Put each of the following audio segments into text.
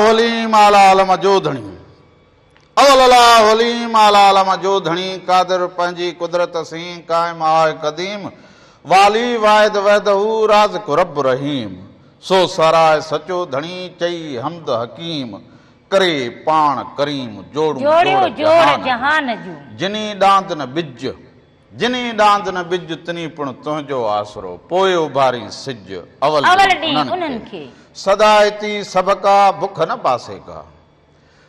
होली मालाल मजोधणी अवलला होली मालाल मजोधणी कादिर पंहिंजी कुदरत सी कायम आहे कदीम वाली वाहिद वहदहू राज़िक़ु रब रहीम सो सराय सचो धणी चई हमद हकीम करे पाण करीम जोड़ियो जोड़ जहान जूं जिनी डांद न बिज तिनी पुण तुंहिंजो आसरो पोइ उभारी सिज अवल उन्हनि खे सदायती सबका बुख न पासे का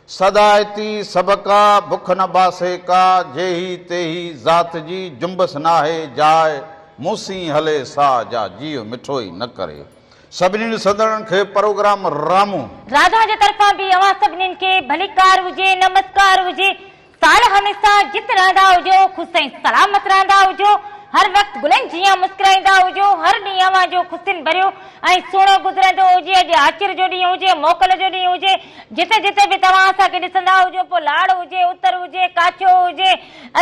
सदायती सबका बुख न बासे का जेही तेही ज़ात जी जुंबस नाहे जाए मूसी हले सा जा जीव मिठो ई न करे सभिनी सदन खे प्रोग्राम रामू राधा जे तरफा भी अवां सभिनी खे भलीकार हुजे नमस्कार हुजे साल हमेशा जित रहंदा हुजो खुश ऐं सलामत रहंदा हुजो हर वक्त गुलन जिया मुस्कुराईंदा हुजो हर ॾींहुं अवां जो ख़ुशियुनि भरियो ऐं सुहिणो गुज़रंदो हुजे अॼु आचिर जो ॾींहुं हुजे मोकल जो ॾींहुं हुजे जिते जिते बि तव्हां असांखे ॾिसंदा हुजो पोइ लाड़ हुजे उतर हुजे काछो हुजे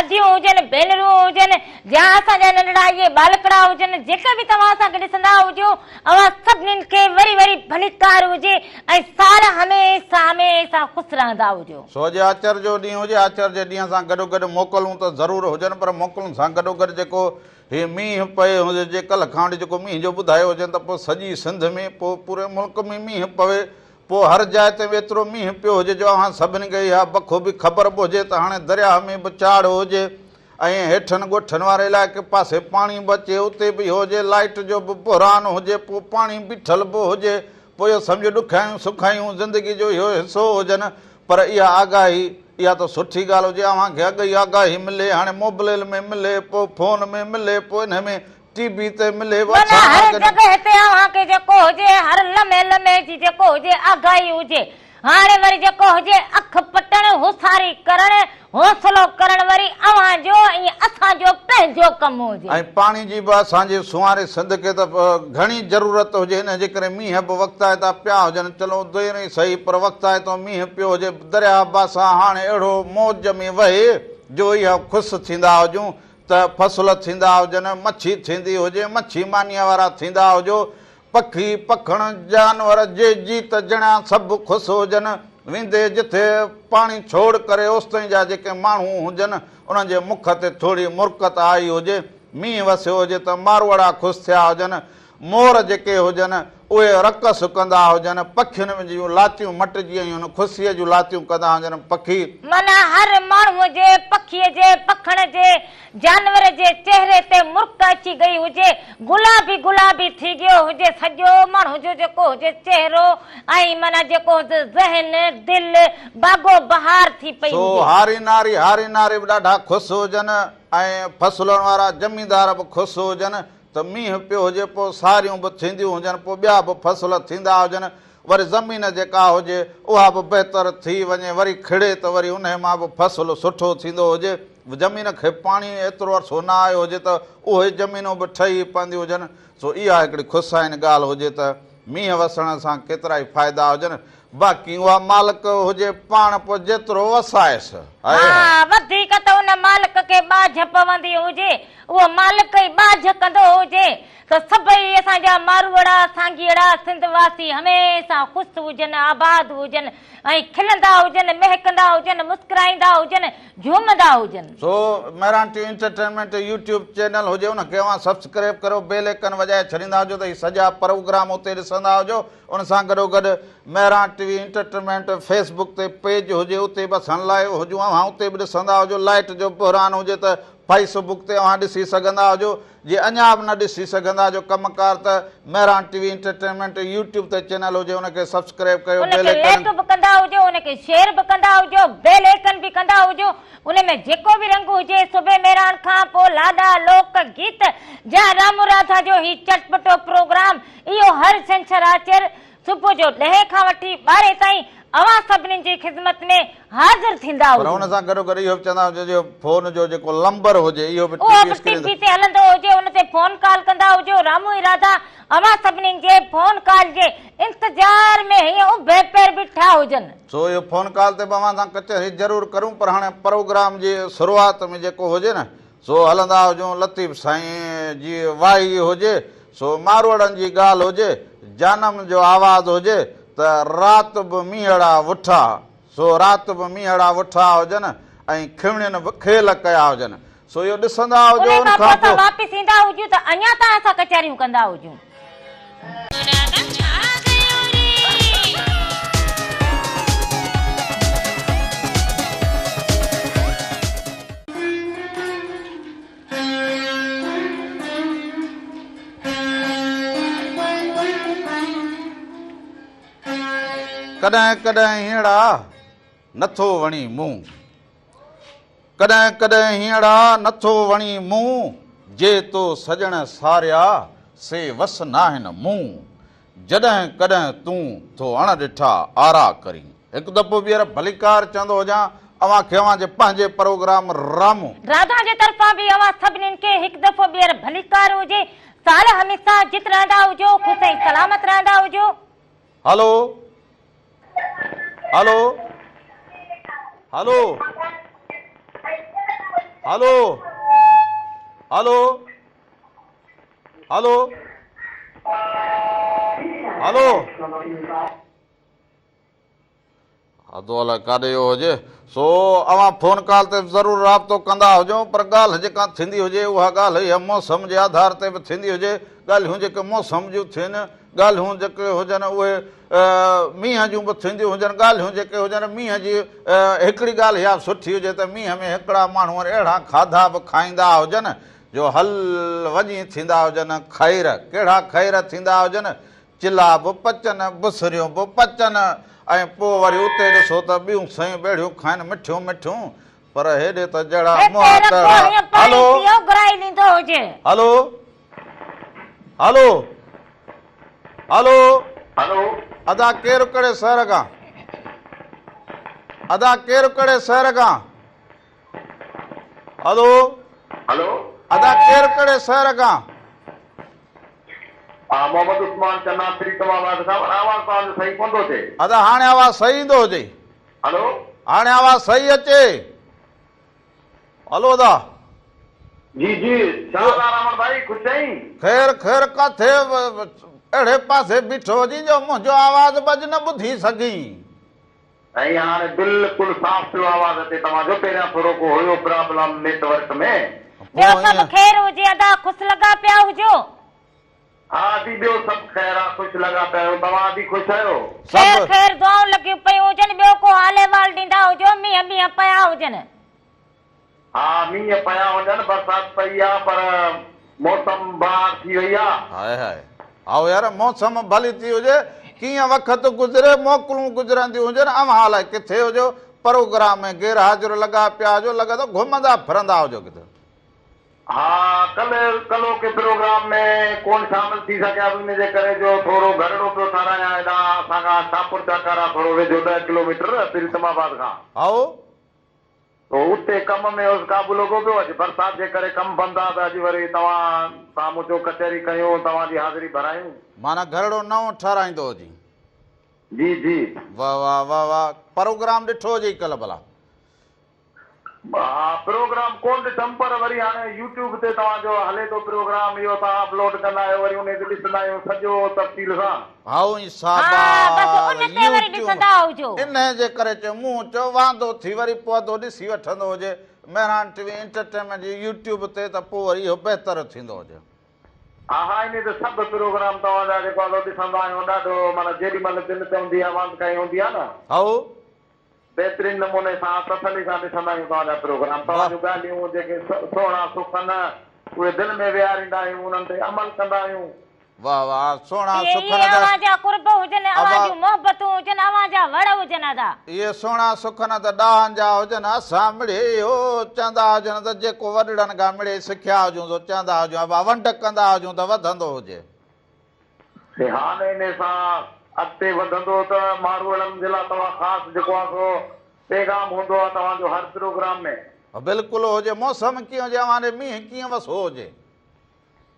अदियूं हुजनि भेनरूं हुजनि या असांजा नंढड़ा इहे बालकड़ा हुजनि जेके बि तव्हां असांखे ॾिसंदा हुजो अवां सभिनीनि खे वरी वरी भलीकार हुजे ऐं साल हमेशा हमेशा ख़ुशि रहंदा हुजो सो जे आचर जो ॾींहुं हुजे आचर जे ॾींहं सां गॾोगॾु मोकलूं त ज़रूरु हुजनि पर मोकलुनि सां गॾोगॾु जेको हे मींहुं पए हुजे जे कल्ह खां वठी जेको मींहुं जो ॿुधायो हुजनि त पोइ सॼी सिंध में पोइ पूरे मुल्क में मींहुं पवे पोइ हर जाइ ते एतिरो मींहुं पियो हुजे जो असां सभिनी खे इहा बख़ूबी ख़बर बि हुजे त हाणे दरिया में बि चाढ़ हुजे ऐं हेठनि ॻोठनि वारे इलाइक़े पासे पाणी बि अचे उते बि हुजे लाइट जो बि बहिरान हुजे पोइ पाणी बीठल बि हुजे पोइ इहो सम्झो ॾुखियायूं सुखायूं ज़िंदगी जो इहो हिसो हुजनि पर इहा आगाही इहा त सुठी ॻाल्हि हुजे अव्हांखे अॻु ई आगाही मिले हाणे मोबाइल में मिले पोइ फोन में मिले पोइ हिन में टीवी ते मिले हर जगह ते अव्हांखे जेको हुजे हर लम्हे लम्हे जी जेको हुजे आगाही हुजे हाणे वरी जेको हुजे अख पटण होसारी करण हौसलो करण वरी अव्हांजो ऐं असांजो पंहिंजो कमु हुजे ऐं पाणी जी बि असांजे सुवारे सिंध खे त घणी ज़रूरत हुजे हिन जे करे मींहं बि वक़्ताए था पिया हुजनि चलो देर ई सही पर वक़्ताए तो मींहुं पियो हुजे दरिया बासां हाणे अहिड़ो मौज में वहे जो इहा ख़ुशि थींदा हुजूं त फसल थींदा हुजनि मच्छी थींदी हुजे मच्छी मानीअ वारा थींदा हुजो पखी पखण जानवर जे जीत ॼणा सभु ख़ुशि हुजनि वेंदे जिथे पाणी छोड़ करे ओसिताईं जा जेके माण्हू हुजनि उन्हनि जे मुख ते थोरी मुरकत आई हुजे मींहुं वसियो हुजे त मारवाड़ा ख़ुशि थिया हुजनि मोर जेके हुजनि उहे रक़स कंदा हुजनि पखियुनि जूं लातियूं मटिजी आहियूं ख़ुशीअ जूं लातियूं कंदा हुजनि पखी माना हर माण्हूअ जे पखीअ जे पखण जे जानवर जे चेहरे ते मुर्क अची गई हुजे गुलाबी गुलाबी थी गयो हुजे सॼो माण्हू जो जेको हुजे चेहरो ऐं माना जेको ज़हन दिलि बागो बहार थी पई हुजे हारी नारी बि ॾाढा ख़ुशि हुजनि ऐं फसलुनि वारा ज़मींदार बि ख़ुशि हुजनि त मींहुं पियो हुजे पोइ सारियूं बि थींदियूं हुजनि पोइ ॿिया बि फसल थींदा हुजनि वरी ज़मीन जेका हुजे उहा बि बहितर थी वञे वरी खिड़े त वरी उन मां बि फसल सुठो थींदो हुजे ज़मीन खे पाणी एतिरो अर्सो न आयो हुजे त उहे ज़मीनूं बि ठही पवंदियूं हुजनि सो इहा हिकिड़ी ख़ुशाइनी ॻाल्हि हुजे त मींहुं वसण सां केतिरा ई फ़ाइदा हुजनि बाक़ी उहा मालिक हुजे पाण पोइ जेतिरो वसाएसि वधीक त उन मालिक खे बाझ पवंदी हुजे उहो मालिक ई बाझ कंदो हुजे त सभई असांजा मारवाड़ा सांगीड़ा सिंधवासी हमेशा ख़ुशि हुजनि आबाद हुजनि ऐं खिलंदा हुजनि महकंदा हुजनि मुस्कुराईंदा हुजनि झूमंदा हुजनि सो Mehran TV entertainment YouTube channel हुजे उनखे अव्हां सब्सक्राइब करो बेल आइकन वॼाए छॾींदा हुजो त सॼा प्रोग्राम उते ॾिसंदा हुजो उन सां गॾोगॾु मेहरान टीवी एंटरटेनमेंट फेसबुक ते पेज हुजे उते बि असां लाइव हुजूं अव्हां उते बि ॾिसंदा हुजो लाइट जो बहिरान हुजे त फेसबुक ते अव्हां ॾिसी सघंदा हुजो जे अञा बि न ॾिसी सघंदा जो कमकार त मेहरान टीवी एंटरटेनमेंट यूट्यूब ते चैनल हुजे उनखे सब्सक्राइब कयो बेल आइकन बि कंदा हुजो उनखे शेयर बि कंदा हुजो बेल आइकन बि कंदा हुजो उन में जेको बि रंग हुजे सुबह मेहरान खां पोइ लाॾा लोक गीत जा राम राधा जो ही चटपटो प्रोग्राम इहो हर छंछर आचर सुबुह जो 10 खां वठी 12 ताईं अवां सभिनी जी ख़िदमत में हाज़िर थींदा हुजो पर उन सां गॾोगॾु इहो बि चवंदा हुजो जो फोन जो जेको नंबर हुजे इहो बि टीवी ते हलंदो हुजे उन ते फोन कॉल कंदा हुजो रामू ई राधा अवां सभिनी जे फोन कॉल जे इंतजार में हीअं उभे पैर बीठा हुजनि सो इहो फोन कॉल ते बि अवां सां कचहरी ज़रूरु करूं पर हाणे प्रोग्राम जी शुरूआत में जेको हुजे न सो हलंदा हुजूं लतीफ़ साईं जी वाई हुजे सो मारवाड़नि जी ॻाल्हि हुजे जानम जो आवाज़ हुजे त त रात बि मींहड़ा वुठा, सो रात बि मींहड़ा वुठा हुजनि ऐं खिवणियुनि बि खेल कया हुजनि। सो इहो ॾिसंदा हुजो, उन खां पोइ वापसि ईंदा हुजूं त अञा त असां कचहरियूं कंदा हुजूं। कॾहिं कॾहिं हीअड़ा नथो वणी मूं, कॾहिं कॾहिं हीअड़ा नथो वणी मूं, जे तो सजण सारिया से वस नाहिनि मूं, जॾहिं कॾहिं तूं थो अण ॾिठा आरा करी। हिकु दफ़ो ॿीहर भलीकार चवंदो हुजां अवां खे अवां जे पंहिंजे प्रोग्राम रामू राधा जे तरफ़ां बि अवां सभिनीनि खे हिकु दफ़ो ॿीहर भलीकार हुजे। साल हमेशा जित रहंदा हुजो, ख़ुशि ऐं सलामत रहंदा हुजो। हलो हलो हलो हलो हलो हलो हलो अधो अलाए काॾे वियो हुजे। सो अवां फोन कॉल ते ज़रूरु राब्तो कंदा हुजो, पर ॻाल्हि जेका थींदी हुजे उहा ॻाल्हि इहा मौसम जे आधार ते बि थींदी हुजे। ॻाल्हियूं जेके मौसम जूं थियनि, ॻाल्हियूं जेके हुजनि उहे मींहं जूं बि थींदियूं हुजनि। ॻाल्हियूं जेके हुजनि मींहं जी हिकिड़ी ॻाल्हि इहा सुठी हुजे त मींहं में हिकिड़ा माण्हू अहिड़ा खाधा बि खाईंदा हुजनि जो हल वञी थींदा हुजनि खैर। कहिड़ा खैर थींदा हुजनि, चिला बि पचनि, बुसरियूं बि पचनि, ऐं पोइ वरी उते ॾिसो त ॿियूं सयूं ॿेड़ियूं खाइनि मिठियूं मिठियूं। पर हेॾे त जहिड़ा हलो हलो हलो हलो हेलो अदा केरु कहिड़े शहर खां? अदा केरु कहिड़े शहर खां? हलो हेलो अदा केरु कहिड़े शहर खां? हा मोहम्मद उस्मान चन्ना प्रीतमाबाद खां। आवाज़ तव्हांजो सही कोन थो थिए। अदा हाणे आवाज़ सही ईंदो हुजे? हेलो हाणे आवाज़ सही अचे? हलो अदा जी जी छा हाल आहे रमन भाई, ख़ुशि आहीं? ख़ैर ख़ैर काथे अहिड़े पासे बीठो हुजी जो मुंहिंजो आवाज़ बज न ॿुधी सघी। ऐं हाणे बिल्कुलु साफ़ थियो आवाज़ अचे तव्हांजो। पहिरियां थोरो को हुयो प्रॉब्लम नेटवर्क में। ॿियो सभु ख़ैर हुजे अदा, ख़ुशि लॻा पिया हुजो? हा दी ॿियो सभु ख़ैर आहे, ख़ुशि लॻा पिया आहियो। तव्हां बि ख़ुशि आहियो? ख़ैर ख़ैर दुआऊं लॻियूं पयूं हुजनि। ॿियो को हाल अहिवाल ॾींदा हुजो। मींहं मींहं पिया हुजनि। हा मींहं पिया हुजनि, बरसाति पई आहे, पर मौसम बार थी वई आहे। हाय हाय आओ यार, मौसम भली थी हुजे, कीअं वक़्तु गुज़रे, मोकलूं गुज़रंदियूं हुजनि। अवां अलाए किथे हुजो, प्रोग्राम में गैर हाज़िर लॻा पिया हुजो, लॻे थो घुमंदा फिरंदा हुजो किथे। हाँ कलो के प्रोग्राम में कौन शामिल थी सके उन जे करे जो थोरो घरड़ो पियो ठारायां हेॾा असांखां शाहपुर चाकारा थोरो वेझो 10 किलोमीटर प्रीतमाबाद खां। आओ तो उते कम में उस क़ाबू लॻो पियो। अॼु बरसाति जे करे कमु बंदि आहे त अॼु वरी तव्हां साम्हूं जो कचहरी कयूं, तव्हांजी हाज़िरी भरायूं। माना घरड़ो नओं ठाराईंदो हुजी? जी जी वाह वाह वाह वाह। प्रोग्राम ॾिठो हुजे कल्ह भला? हा प्रोग्राम कोन ॾिठमि, पर वरी हाणे यूट्यूब ते तव्हांजो हले थो प्रोग्राम, इहो तव्हां अपलोड कंदा आहियो, वरी उन ते ॾिसंदा आहियूं सॼो तफ़सील सां। हाउ ई इन जे करे चयो मूं चयो वांदो थी वरी पोइ तो ॾिसी वठंदो हुजे मेहरान टीवी एंटरटेनमेंट जी यूट्यूब ते, त पोइ वरी इहो बहितर थींदो हुजे। हा हा इन ते सभु प्रोग्राम तव्हांजा जेको आहे ॾिसंदा आहियूं। ॾाढो माना जेॾी महिल दिलि ते हूंदी आहे वांद काई हूंदी आहे न, हाउ बहितरीन नमूने सां तसली सां ॾिसंदा आहियूं तव्हांजा प्रोग्राम। तव्हांजूं ॻाल्हियूं जेके सुहिणा सुखन उहे दिलि में विहारींदा आहियूं, उन्हनि ते अमल कंदा आहियूं। वाह वाह सुहिणा सुखन अवांजा कुर्ब हुजनि, अवांजूं मोहबतूं हुजनि, अवांजा वड़ हुजनि अदा। इहे सुहिणा सुखन त ॾाहनि जा हुजनि, असां मिड़े इहो चवंदा हुजनि त जेको वॾड़नि खां मिड़े सिखिया हुजूं त चवंदा हुजूं वंड कंदा हुजूं त वधंदो हुजे। हाणे इन सां अॻिते वधंदो त मारूअड़नि जे लाइ तव्हां ख़ासि जेको आहे सो पैगाम हूंदो आहे तव्हांजो हर प्रोग्राम में। बिल्कुलु हुजे। मौसम कीअं हुजे? हाणे मींहुं कीअं वसो हुजे?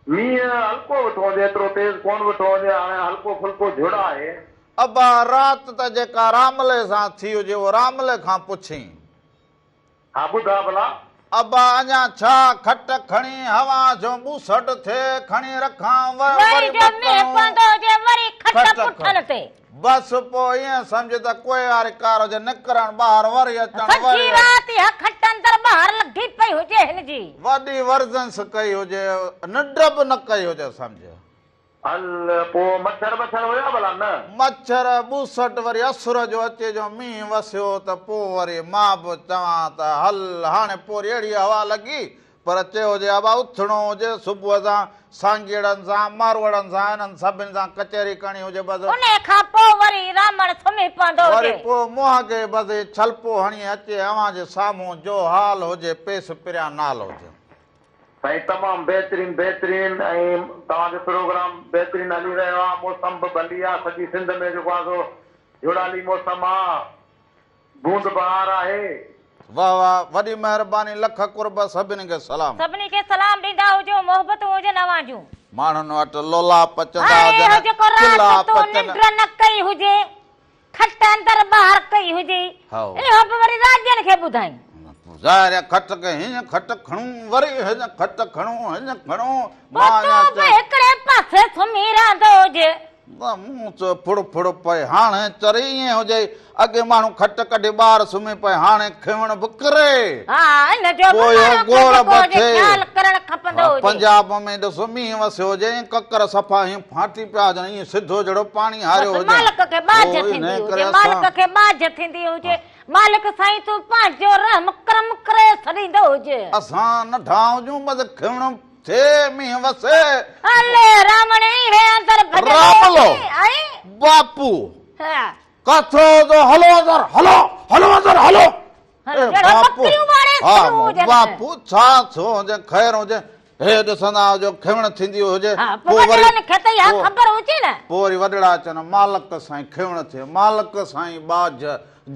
मींहुं हल्को वेठो हुजे, एतिरो तेज़ कोन वेठो हुजे, हाणे हल्को फुल्को झुड़ आहे। अबा राति त जेका रामले सां थी हुजे उहो रामले खां पुछी। हा ॿुधा भला। अबा अञा छा खट खणी हवा जो बूसट थे खणी रखां वरी खट पुठन ते बस पोइ ईअं सम्झ त कोई वारी कार हुजे निकिरण ॿाहिरि वरी अचण सॼी राति इहा खट अंदर ॿाहिरि लॻी पई हुजे हिन जी वॾी वर्जन्स कई हुजे निंड बि न कई हुजे सम्झ हल पोइ मच्छर मच्छर हुया भला न मच्छर ॿूसट वरी असुर जो अचे जो मींहुं वसियो त पोइ वरी मां बि चवां त हल हाणे पोइ अहिड़ी हवा लॻी पर चयो हुजे अबा उथणो हुजे सुबुह सां सांगीड़नि सां मारवड़नि सां हिननि सभिनि सां कचहरी करणी हुजे बसि उन खां पोइ वरी रामण सुम्ही पवंदो वरी हुजे पोइ मुंहं खे बसि छलपो हणी अचे अव्हां जे साम्हूं जो हाल हुजे पेस पिरिया नाल हुजे साईं तमामु बहितरीन बहितरीन ऐं तव्हांजो प्रोग्राम बहितरीन हली रहियो आहे मौसम बि भली आहे सॼी सिंध में जेको आहे सो जुड़ाली मौसम आहे बूंद बहार आहे वाह वाह वॾी महिरबानी लख कुर्ब सभिनी खे सलाम ॾींदा हुजो मोहबत हुजनि अव्हां जूं माण्हुनि वटि लोला पचंदा हाणे हुजनि जेको किला राति तूं पचंदा निंड न कई हुजे खट अंदर ॿाहिरि कई हुजे हाओ। इहो बि वरी राज्यनि खे ॿुधाई ज़ाहिर आहे खट के हीअं खट खणूं वरी हिन खट खणूं हिन खणूं पोइ तूं बि हिकिड़े पासे सुम्ही रहंदो हुजे मुंहुं चो फुड़ फुड़ पए हाणे चरी ईअं हुजे अॻे माण्हू खट कढे ॿाहिरि सुम्ही पए हाणे खिवण बि करे हा इन जो पोइ गोड़ बथे ख्याल करणु खपंदो हुजे पंजाब में ॾिसो मींहुं वसियो हुजे ऐं ककर सफ़ा हीअं फाटी पिया हुजनि ईअं सिधो जहिड़ो पाणी हारियो हुजे मालिक खे बाज पोइ थींदी हिन हुजे करे मालिक असां खे बाज थींदी हुजे मालिक साईं तूं पंहिंजो रहम करम करे छॾींदो हुजे असां नंढा हुजूं बसि खिवण थिए मींहुं वसे हले रामणे हे अंदर भॼन रामलो ऐं बापू हा कथो तो हलो अंदर हलो हलो अंदर हलो हलो, ए जहिड़ो बापू बकरियूं वारे हा शुरू हुजनि। बापू छा थो हुजे ख़ैर हुजे हे ॾिसंदा हुजो खिवण थींदी हुजे हा पोइ वॾनि खे त इहा ख़बर हुजे न पोइ वरी वॾड़ा अचनि मालिक साईं खिवण थिए मालिक साईं बाज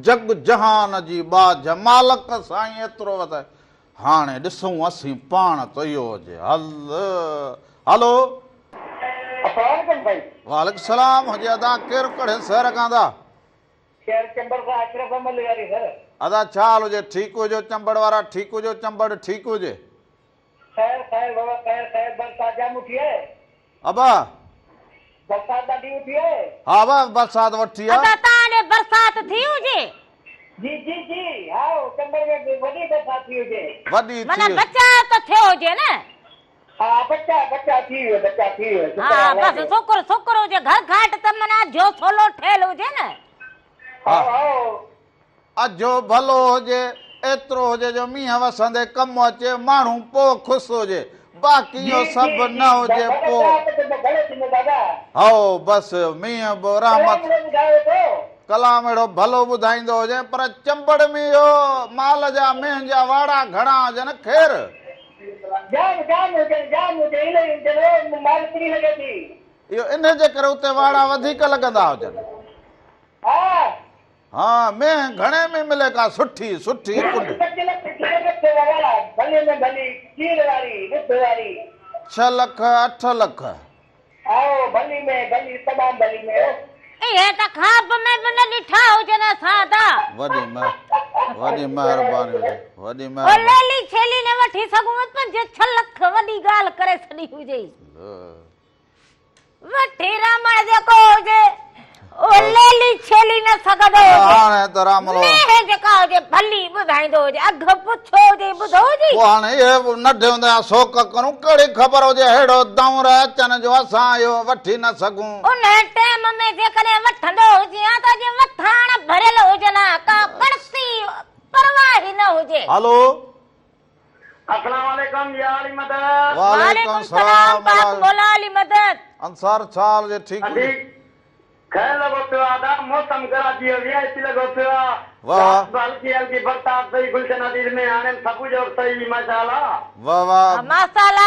जग जहान जी बाज मालिक साईं एतिरो वधाए हाणे ॾिसूं असीं पाण त इहो हुजे हलो अस्सलाम भाई वालेकुम सलाम हुजे अदा केरु कड़े शहर खां था शहर चंबर का अशरफ अहमद यारी सर अदा छा हाल हुजे ठीकु हुजो चंबड़ वारा ठीकु हुजो चंबड़ ठीकु हुजे खैर खैर बाबा खैर बरसात जाम उठी है अबा बरसात ॾाढी उठी है हा बा बरसात वठी आहे अदा तव्हां ॾे बरसात थी हुजे जी जी जी हाँ चंबर में वॾी बरसात थी हुजे वॾी माना थी बचाव त थियो हुजे न हा बच्चा थी वियो हा बसि शुक्र हुजे घर घाट त माना जो सोलो ठहियल हुजे न हा अजो भलो हुजे एतिरो हुजे जो मींहं वसंदे कमु अचे माण्हू पोइ ख़ुशि हुजे बाक़ी इहो सभु न हुजे पोइ हो बसि मींहं बि रहमत कलाम अहिड़ो भलो ॿुधाईंदो हुजे पर चंबड़ में इहो माल जा मेंहं जा वाड़ा घणा हुजनि ख़ैर इहो इन जे करे उते वाड़ा वधीक लॻंदा हुजनि हा मेंहं घणे में मिले का सुठी कुंड 6 लख 8 लख इहे त ख़्वाब में बि न ॾिठा हुजनि असां त वॾी महिरबानी हुजे वॾी ओ महिरबानी लेली छेली ने वठी सघूं 5-6 लख वॾी ॻाल्हि करे छॾी हुजे वठी रामण जेको हुजे ओ लेली छेली न सघंदो हुजे हाणे त रामलो ने जेका हुजे भली ॿुधाईंदो हुजे अघ पुछो हुजे ॿुधो हुजे पोइ हाणे इहे नंढे हूंदे शौक़ करूं कहिड़ी ख़बर हुजे अहिड़ो दौर अचनि जो असां इहो वठी न सघूं उन टाइम में जेकॾहिं वठंदो हुजे हा त जे वठाण भरियल हुजनि का कणसी परवाह ई न हुजे हलो अस्सलाम वालेकुम या अली मदद वालेकुम सलाम पाक मौला अली मदद अंसार छाल जे ठीक खैर लगो पियो आदा मौसम कराची हो गया इसी लगो पियो वाह हल्की बरसात सही गुलशन नदीर में आने सब जो सही माशाल्लाह वाह वाह मसाला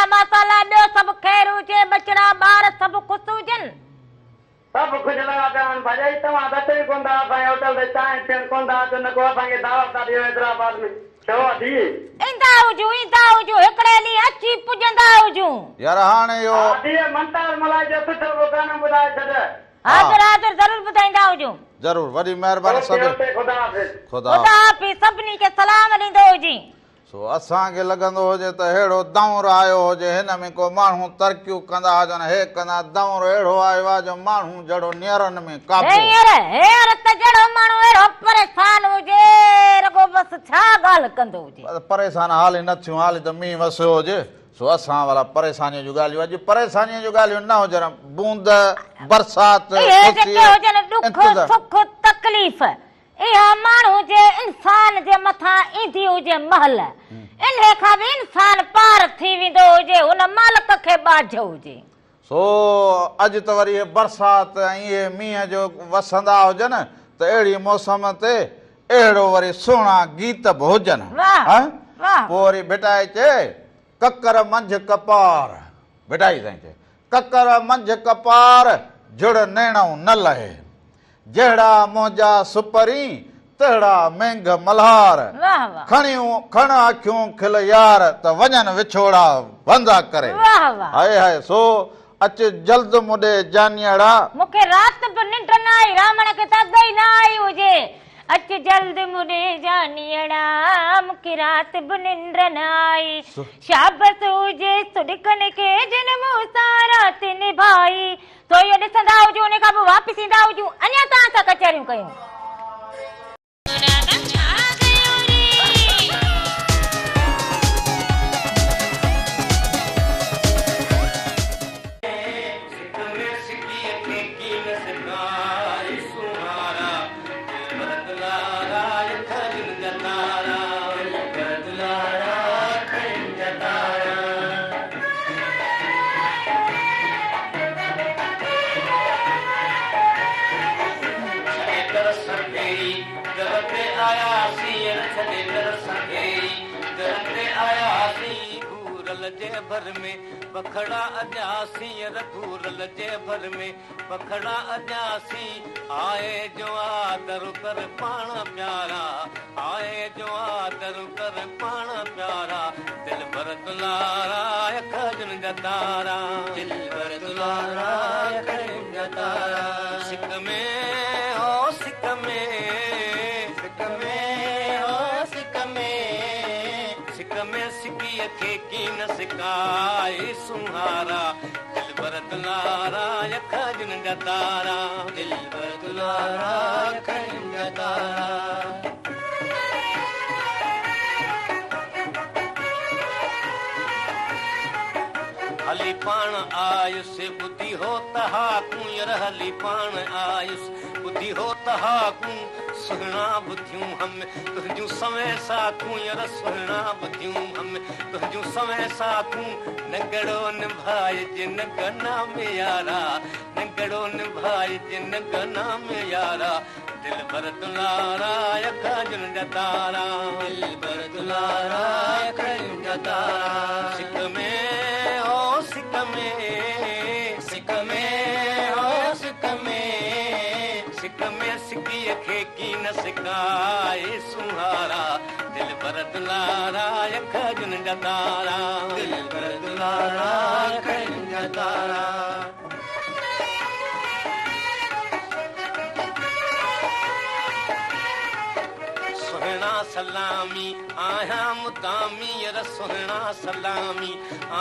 ॿियो सभु ख़ैर हुजे बचड़ा ॿार सभु ख़ुशि हुजनि सब कुछ लगा जान भाई तमा दते कोंदा भाई होटल दे चाय पियन कोंदा तो न को भाई दावत दा दियो हैदराबाद में छो दी ईंदा हुजूं हिकिड़े ॾींहुं अची पुॼंदा हुजूं यार हाणे इहो दी मंतार मलाई जो सुठो गाना ॿुधाए छॾ हाज़िर ज़रूर ॿुधाईंदा हुजूं जरूर वॾी महिरबानी सभु खुदा हाफ़िज़ खुदा हाफ़िज़ सभिनी खे सलाम ॾींदो हुजी सो असांखे लॻंदो हुजे त अहिड़ो दौर आयो हुजे हिन में को माण्हू तरक़ियूं कंदा हुजनि हे कंदा दौर अहिड़ो आयो आहे जो माण्हू जहिड़ो नेरनि में काबू हींअर त जहिड़ो माण्हू अहिड़ो परेशान हुजे रगो बसि छा ॻाल्हि कंदो हुजे परेशान हाली न थियूं हाली त मींहुं वसियो हुजे सो असां वाला परेशानियूं जूं ॻाल्हियूं अॼु परेशानीअ जूं ॻाल्हियूं न हुजनि बूंद बरसाति इहे जेके हुजनि ॾुख सुख तकलीफ़ इहा माण्हू जे इंसान जे मथां ईंदी हुजे महल इन खां बि इंसान पार थी वेंदो हुजे हुन मालिक खे बाझ हुजे सो अॼु त वरी बरसाति ऐं इहे मींहं जो वसंदा हुजनि त अहिड़ी मौसम ते अहिड़ो वरी सुहिणा गीत बि हुजनि पोइ वरी भेटाए चए ककर मंझि कपार भेटाई साईं चए ककर मंझि कपार जुड़ नैणो न लहे जहिड़ा मुंहिंजा सुपरी तहिड़ा मेंघ मल्हार खण अखियूं खिल यार त वञनि विछोड़ा बंदा करे हाय हाय सो अच जल्द मुॾे जानियड़ा मूंखे राति बि निंड न आई रामण खे त अध ई न आई हुजे अच जल्द मुॾे जानियड़ा मूंखे राति बि निंड न आई शाबस हुजे सुॾिकनि खे जिन मूं सां राति निभाई तो इहो ॾिसंदा हुजूं उन खां पोइ वापसि ईंदा हुजूं अञा तव्हां सां कचहरियूं कयूं भर में बखड़ा अजासी रघुरल जे भर में बखड़ा अजासी आए जो आदर कर पाण प्यारा आए जो आदर कर पाण प्यारा दिल भर दुलारा खजन जतारा दिल भर दुलारा खजन जतारा सिक में हो सिक में सिक में हो सिक में सिकी खे की न सिकाए सुहारा दिल भर दुलारा खजन जतारा दिल भर दुलारा खजन जतारा हली पाण आयुस बुद्धि हो तहा कुंयर हली पाण आयुस बुद्धि हो तहा कु सुहिणा बुद्धियूं हम तुंहिंजूं समय सां कुंयर सुहिणा बुद्धियूं हम तुंहिंजूं समय सां कु नगड़ो निभाए जिन गना में यारा नगड़ो निभाए जिन गना में यारा दिल भर दुलारा खजन जतारा दिल भर दुलारा खजन जतारा सिक में हो सिक में सिक में हो सिक में सिकी खे की न सिकाए सुहारा दिल भर दुलारा खजन जतारा दिल भर दुलारा खजन जतारा सुहिणा सलामी आया मुदामी यर सुहिणा सलामी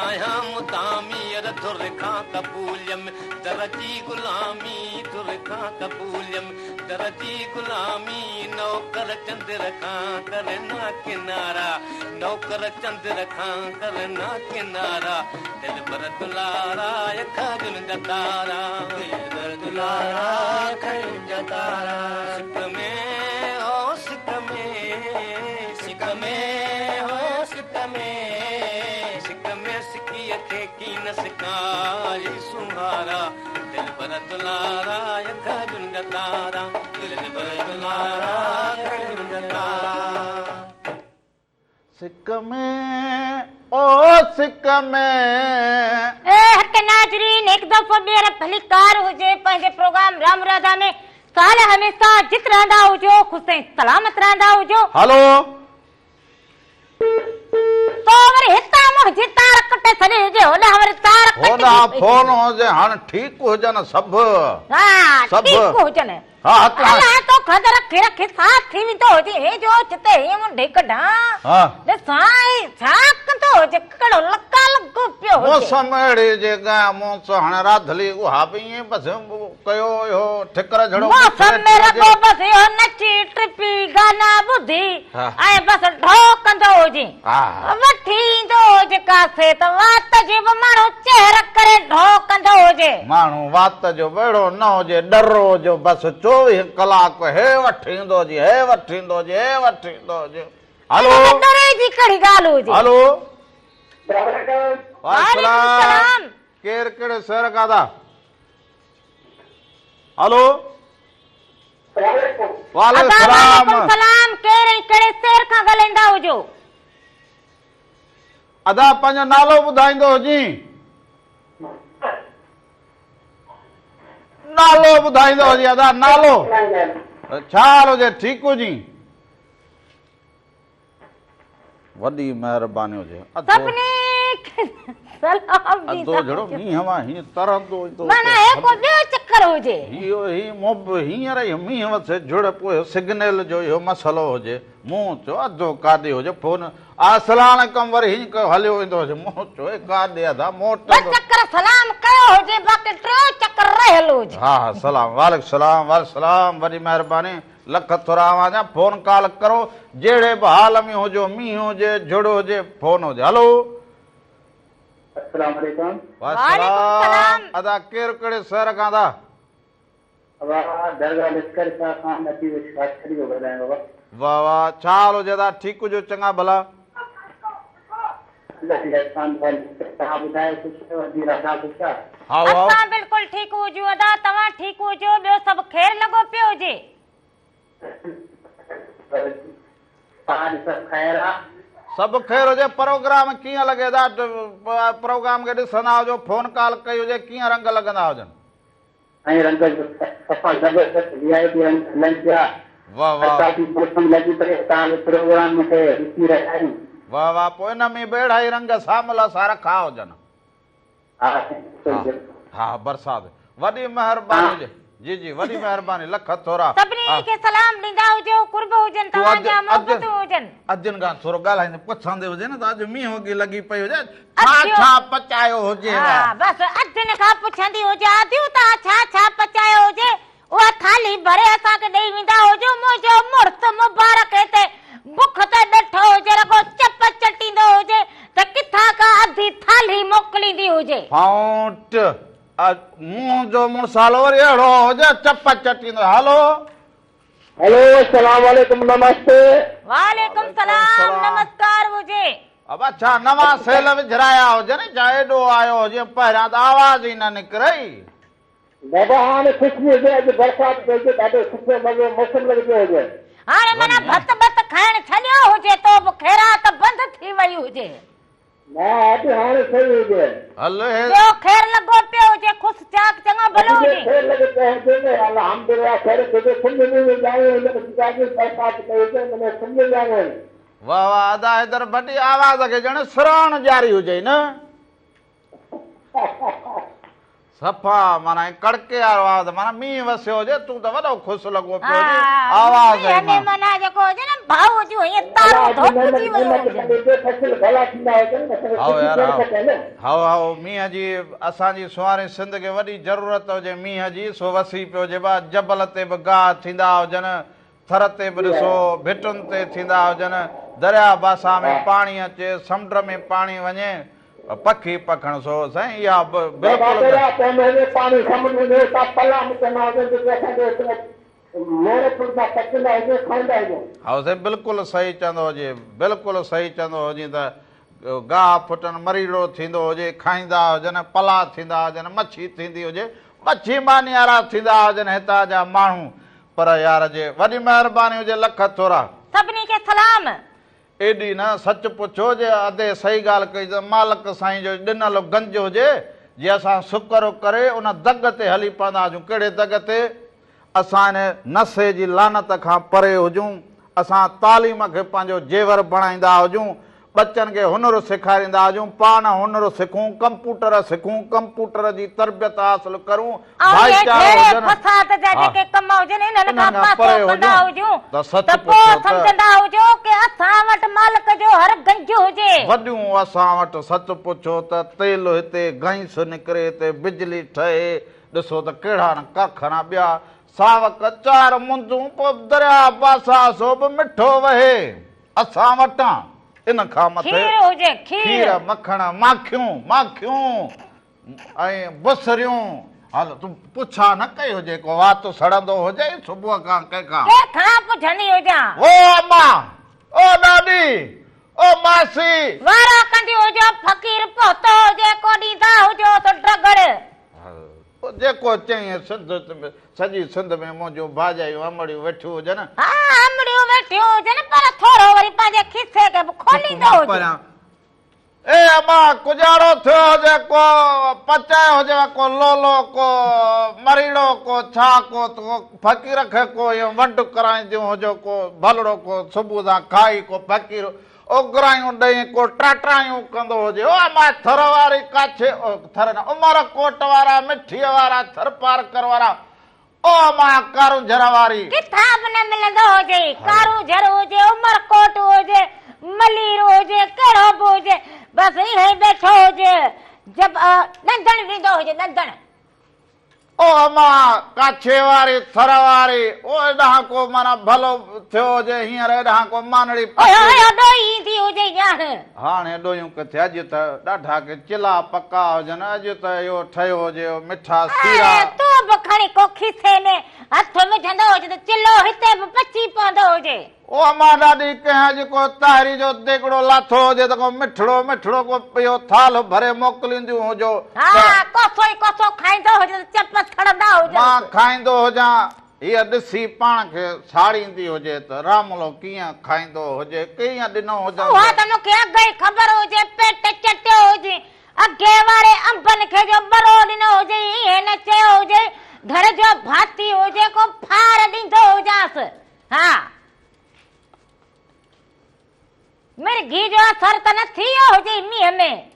आया मुदामी यर धुर खां कबूलियम दरजी गुलामी धुर खां कबूलियम दरजी गुलामी नौकर चंद्र खां करना किनारा नौकर चंद्र खां करना किनारा दिल भर दुलारा खजन जतारा दिल भर दुलारा खजन जतारा सिक में हो सिक में सिक में हो सिक में सिकी खे की न सिकाए सुहारा दिल भर दुलारा खजन जतारा दिल भर दुलारा खजन जतारा सिक में ओ सिक में हट नाज़रीन एक दफ़ो ॿीहर भली कार हुजे पंहिंजे प्रोग्राम राम राधा में साल हमेशा जित रहंदा हुजो ख़ुशि ऐं सलामत रहंदा हुजो हलो तो वरी हितां मुझे तार कटे सने जे होना हमारे तार होना फोन हो जे हां ठीक हो जन सब हां सब। ठीक हो जने हां हतला अला तो खदर रखे साथ थी तो होजी हे जो चते हे मुंडे कढा हां ले साई छाक तो जे कड़ो लक्का लगो पियो हो मौसम अड़े जे गा मौस हां राधली उहा भी बस कयो यो ठिकर झड़ो मौसम मेरा को बस यो नची ट्रिपी गाना बुधी हाँ। आए बस ढोकंदो होजी हां वठी दो जे कासे त वात जे मारो चेहरा करे ढोकंदो होजे माण्हू वात जो बेड़ो न हुजे डरो जो बस 24 कलाक हे वठींदो जी हे वठींदो जी हे वठींदो जी हलो डरे जी कड़ी गाल होजे हलो वालेकुम वालेकुम सलाम केर केड़े शहर का था हलो वालेकुम सलाम सलाम केरे केड़े शहर का गलेंदा होजो अदा पंहिंजो नालो ॿुधाईंदो जी नालो ॿुधाईंदो जी अदा नालो छा हाल हुजे ठीक हो जी वॾी महिरबानी हुजे सपने सलाम जी अदो जड़ो मींहं वा हीअं तरंदो तो माना हे को ॿियो चक्कर हुजे इहो ही मोब हींअर ई मींहं वसे जुड़ पोइ सिग्नल जो इहो मसलो हुजे मूं चयो अधो काॾे हुजे फोन अस्सलाम वालेकुम वरी हीअं कयो हलियो वेंदो हुजे मूं चयो काॾे अदा मोट बस चक्कर सलाम कयो हुजे बाक़ी टियों चक्कर रहल हुजे हा हा सलाम वालेकुम सलाम वॾी महिरबानी लख थोरा जा फोन कॉल करो जहिड़े बि हाल में हुजो मींहुं हुजे जुड़ हुजे फोन हुजे हलो अस्सलाम वालेकुम वालेकुम सलाम। अदा केरु कहिड़े शहर खां था वाह दरगाह लश्कर शाह खान नबी विश्वास करी ॿुधायां बाबा वाह वाह छा हाल हुजे अदा ठीकु हुजो चङा भला अल्लाह जी रहमान तव्हां ॿुधायो कुझु वधी रहा कुझु हा हा असां बिल्कुल ठीक हुजो अदा तव्हां ठीक हुजो ॿियो सभु ख़ैर लॻो पियो हुजे तव्हां सभु ख़ैर आहे सभु ख़ैर हुजे प्रोग्राम कीअं लॻे था प्रोग्राम खे ॾिसंदा हुजो फोन कॉल कई हुजे कीअं रंग लॻंदा हुजनि ऐं रंग सफ़ा ज़बरदस्त वीआईपी रंग लंच आहे वाह वाह असांजी मौसम लॻी पई तव्हांजे प्रोग्राम खे ॾिसी रहिया आहियूं वाह वाह पोइ इन में बेड़ा ई रंग सामला सारा खा हुजनि हा बरसाति वॾी महिरबानी हुजे जी जी वॾी महिरबानी लख थोरा सभिनी खे सलाम ॾींदा हुजो कुर्ब हुजनि तव्हांजा मोहबतूं हुजनि अजनि खां थोरो ॻाल्हाईंदे पुछंदे हुजे न त अॼु मींहं वगी लॻी पई हुजे छा छा पचायो हुजे हा बस अजनि खां पुछंदी हुजे आदियूं तव्हां छा छा पचायो हुजे उहा थाली भरे असांखे ॾेई वेंदा हुजो मुंहिंजो मुड़ुसु मुबारक हिते बुख ते ॾठो हुजे रगो चप चटींदो हुजे त किथां का अधी थाली मोकिलींदी हुजे फाउंट मुंहुं जो मुड़सालो वरी अहिड़ो हुजे चप चटींदो हलो हेलो अस्सलाम वालेकुम नमस्ते वालेकुम सलाम नमस्कार हुजे अब अच्छा नवां सेल विझराया हुजनि छा एॾो आयो हुजे पहिरियां त आवाज़ ई न निकिरई बाबा हाणे ख़ुशबू हुजे अॼु बरसाति पइजे ॾाढो सुठो मज़ो मौसम लॻंदो हुजे हाणे माना भत खाइण छॾियो हुजे तो बि ख़ैरात बंदि थी वई हुजे न अॼु हाणे सही हुजे हल ॿियो ख़ैर लॻो पियो हुजे ख़ुशि चाक चङो भलो हुजे ख़ैर लॻे पियो हुजे न अल्हम्दुलिल्लाह ख़ैर हुजे सिंध में बि ॼाणो हिन खे बरसाति पई हुजे हिन सिंध ॼाणो वाह वाह अदा इधर बड़ी आवाज़ खे ॼण सुराण जारी हुजे न सफ़ा माना कड़के वारो आवाज़ माना मींहुं वसियो हुजे तूं त वॾो ख़ुशि लॻो पियो हुजे आवाज़ हां माना जेको हुजे न भाऊ जो हीअं तारो धोपजी वियो हुजे फसल भला थींदा हुजनि हाओ यार हाओ हाओ मींहं जी असांजी सुवारे सिंध खे वॾी ज़रूरत हुजे मींहं जी सो वसी पियो हुजे बा जबल ते बि गाह थींदा हुजनि थर ते बि ॾिसो भिटुनि ते थींदा हुजनि दरिया बासा में पाणी अचे समुंड में पाणी वञे पखी पखण सो साईं इहा बिल्कुलु पाणी समुंड में पला मिटंदा हुजनि हा साईं बिल्कुलु सही चवंदो हुजे बिल्कुलु सही चवंदो हुजे त गाह फुटनि मरीड़ो थींदो हुजे खाईंदा हुजनि पला थींदा हुजनि मच्छी थींदी हुजे मच्छी मानी वारा थींदा हुजनि हितां जा माण्हू पर यार जे वॾी महिरबानी हुजे लख थोरा सभिनी खे सलाम एॾी न सच पुछो जे अधे सही ॻाल्हि कई त मालिक साईं जो ॾिनल गंज हुजे जे असां शुक्र करे उन दग ते हली पवंदा हुजूं कहिड़े दग ते असां हिन नशे जी लानत खां परे हुजूं असां तालीम खे पंहिंजो जेवर बणाईंदा हुजूं बच्चन के हुनर सेखारींदा हुजूं, पाण हुनर सिखूं, कंप्यूटर सिखूं, कंप्यूटर जी तरबियत हासिल करूं, भाईचारो हुजनि। फसाद जा जेके कम हुजनि इन्हनि खां पासो कंदा हुजूं त सच त पोइ सम्झंदा हुजो कि असां वटि मालिक जो हर गंज हुजे। वॾियूं असां वटि सच पुछो त तेल हिते गैस निकिरे ते बिजली ठहे, ॾिसो त कहिड़ा न कख न ॿिया सावक 4 मुंदूं पोइ दरिया बासा सो बि मिठो वहे असां वटां। इन खां मथे खीर हुजे, खीर मखण माखियूं ऐं बसरियूं। हल तूं पुछा न कई हुजे को वात सड़ंदो हुजे सुबुह खां कंहिंखां पुछंदी हुजां। ओ अम्मा, ओ ॾाॾी, ओ मासी वारा कंदी हुजो, फकीर पहुतो हुजे को ॾींदा हुजो त ड्रगड़। जेको चई सॼी सिंध में मुंहिंजूं भाॼायूं अमड़ियूं वेठियूं हुजनि। हा अमड़ियूं वेठियूं हुजनि पर थोरो वरी पंहिंजे खिसे खे खोलींदो हुजे। ए अम्मा गुजारो थियो हुजे को पचाए हुजे को लोलो को मरीड़ो को छा को फ़क़ीर खे को इहो वंड कराईंदियूं हुजो को भलड़ो को सुबुह सां खाई को फ़क़ीर ओगरायूं ॾेई को टाटायूं कंदो हुजे। ओ अम्मा थर वारी काछे थर न उमर कोट वारा मिठीअ वारा थर पार कर वारा ओ अम्मा कारू झर वारी किथां बि न मिलंदो हुजे। कारू झर हुजे, उमर कोट हुजे, मलीर हुजे, कहिड़ो बि हुजे, बसि ईअं ई वेठो हुजे। जब नंदण वींदो हुजे नंदण। ओ अम्मा काछे वारी थर वारी ओ एॾां को माना भलो थियो हुजे हींअर एॾां को मानड़ी ॾोही ईंदी हुजे ॼाण। हाणे ॾोहियूं किथे, अॼु त ॾाढा के चिला पका हुजनि, अॼु त इहो ठहियो हुजे मिठा सीरा। तूं बि खणी को खीसे में हथ विझंदो हुजे त चिलो हिते बि पची पवंदो हुजे। ओ अम्मा ॾाॾी कंहिं जेको ताहिरी जो देगड़ो लाथो हुजे त को मिठड़ो को इहो थाल भरे मोकिलींदियूं हुजो। हा कोसो ई कोसो खाईंदो हुजे त चपस खणंदा हुजे। मां खाईंदो हुजां, हीअ ॾिसी पाण खे साड़ींदी हुजे त रामलो कीअं खाईंदो हुजे, कीअं ॾिनो हुजे। उहा त मूंखे अॻु ई ख़बर हुजे, पेट चटियो हुजे, अॻे वारे अंबनि खे जो बरो ॾिनो हुजे, ईअं न चयो हुजे घर जो भाती हुजे को फार ॾींदो हुजांसि। हा मिर्गी जो असर त न थियो हुजे मींहं में।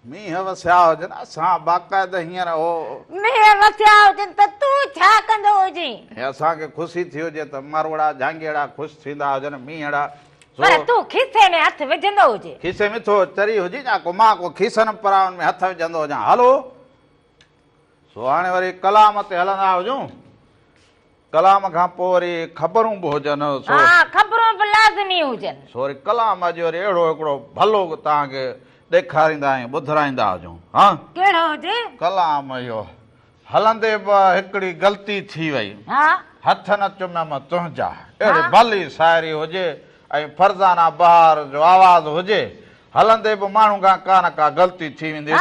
मींहं वसिया हुजनि असां बाक़ाइदा हींअर हो मींहं वसिया हुजनि त तूं छा कंदो हुजे। असांखे ख़ुशी थी हुजे त मारवड़ा झांगेड़ा ख़ुशि थींदा हुजनि मींहड़ा। पर तूं खीसे में हथ विझंदो हुजे। खीसे में थो चरी हुजे या को मां को खीसनि परावनि में हथ विझंदो हुजां। हलो सो हाणे वरी कलाम ते हलंदा हुजूं। कलाम खां पोइ वरी ख़बरूं बि हुजनि। हा ख़बरूं बि लाज़मी हुजनि। सो वरी कलाम अॼु वरी अहिड़ो हिकिड़ो भलो तव्हांखे ॾेखारींदा आहियूं, ॿुधाईंदा हुजूं। हा कहिड़ो हुजे कलाम इहो हलंदे बि हिकिड़ी ग़लती थी वई, हथ न चुमियम तुंहिंजा। अहिड़ी भली शाइरी हुजे ऐं फरज़ाना बहार जो आवाज़ हुजे, हलंदे बि माण्हू खां का न का ग़लती थी वेंदी।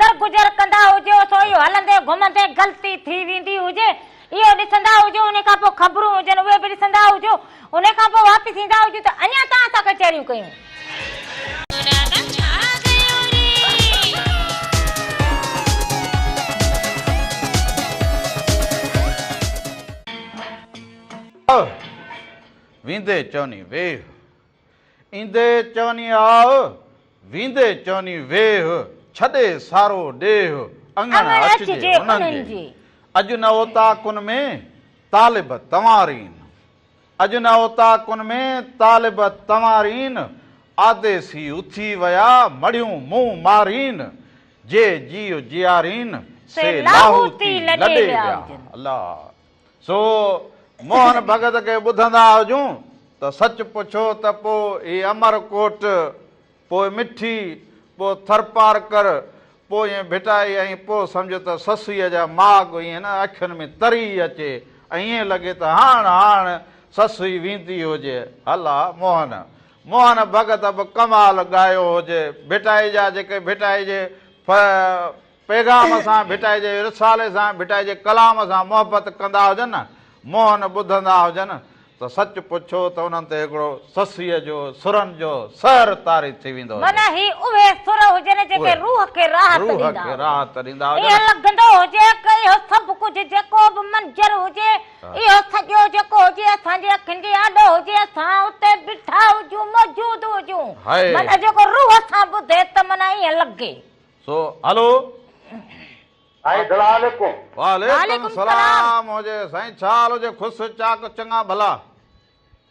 दरगुजर कंदा हुजो सो इहो हलंदे घुमंदे ग़लती थी वेंदी हुजे, इहो ॾिसंदा हुजो। उन खां पोइ ख़बरूं हुजनि उहे बि ॾिसंदा हुजो। उन खां पोइ वापसि ईंदा हुजो त अञा तव्हां सां कचहरियूं कयूं। वींदे चवनी वेह, ईंदे चवनी आओ, वींदे चवनी वेह, छॾे सारो ॾेह, अंगण अचिजे उन्हनि जे। अॼु न होता कुन में तालिब तवारीन, अॼु न होता कुन में तालिब तवारीन, आदेसी उथी विया मड़ियूं मुंहुं मारीन, जे जियो जियारीन से लाहूती लॾे विया। अल्लाह। सो मोहन भगत खे ॿुधंदा हुजूं त सच पुछो त पोइ ही अमरकोट, पोइ मिठी, पोइ थरपार कर, पोइ ईअं भिटाई ऐं पोइ सम्झ त ससूअ जा माग ईअं न अखियुनि में तरी अचे ऐं ईअं लॻे त हाण ससु ई वेंदी हुजे। अला मोहन भगत बि कमाल ॻायो हुजे। भिटाई जा जेके भिटाइजे पैगाम सां भिटाइजे, रिसाले सां भिटाइजे, कलाम सां मोहबत कंदा हुजनि न, मोहन ॿुधंदा हुजनि त सच पुछो त उन्हनि ते हिकिड़ो ससीअ जो सुरनि जो सर तारी थी वेंदो माना ही उहे सुर हुजनि जेके रूह खे राहत रूह ॾींदा खे राहत ॾींदा इहो लॻंदो हुजे कि इहो सभु कुझु जेको बि मंज़र हुजे इहो सॼो जेको हुजे असांजे अखियुनि जे आॾो हुजे असां उते बीठा हुजूं मौजूद हुजूं हाय। माना जेको रूह सां ॿुधे त माना ईअं लॻे सो हलो साईं सलाम अलैकुम। वालेकुम सलाम हुजे साईं छा हाल हुजे ख़ुशि चाक चङा भला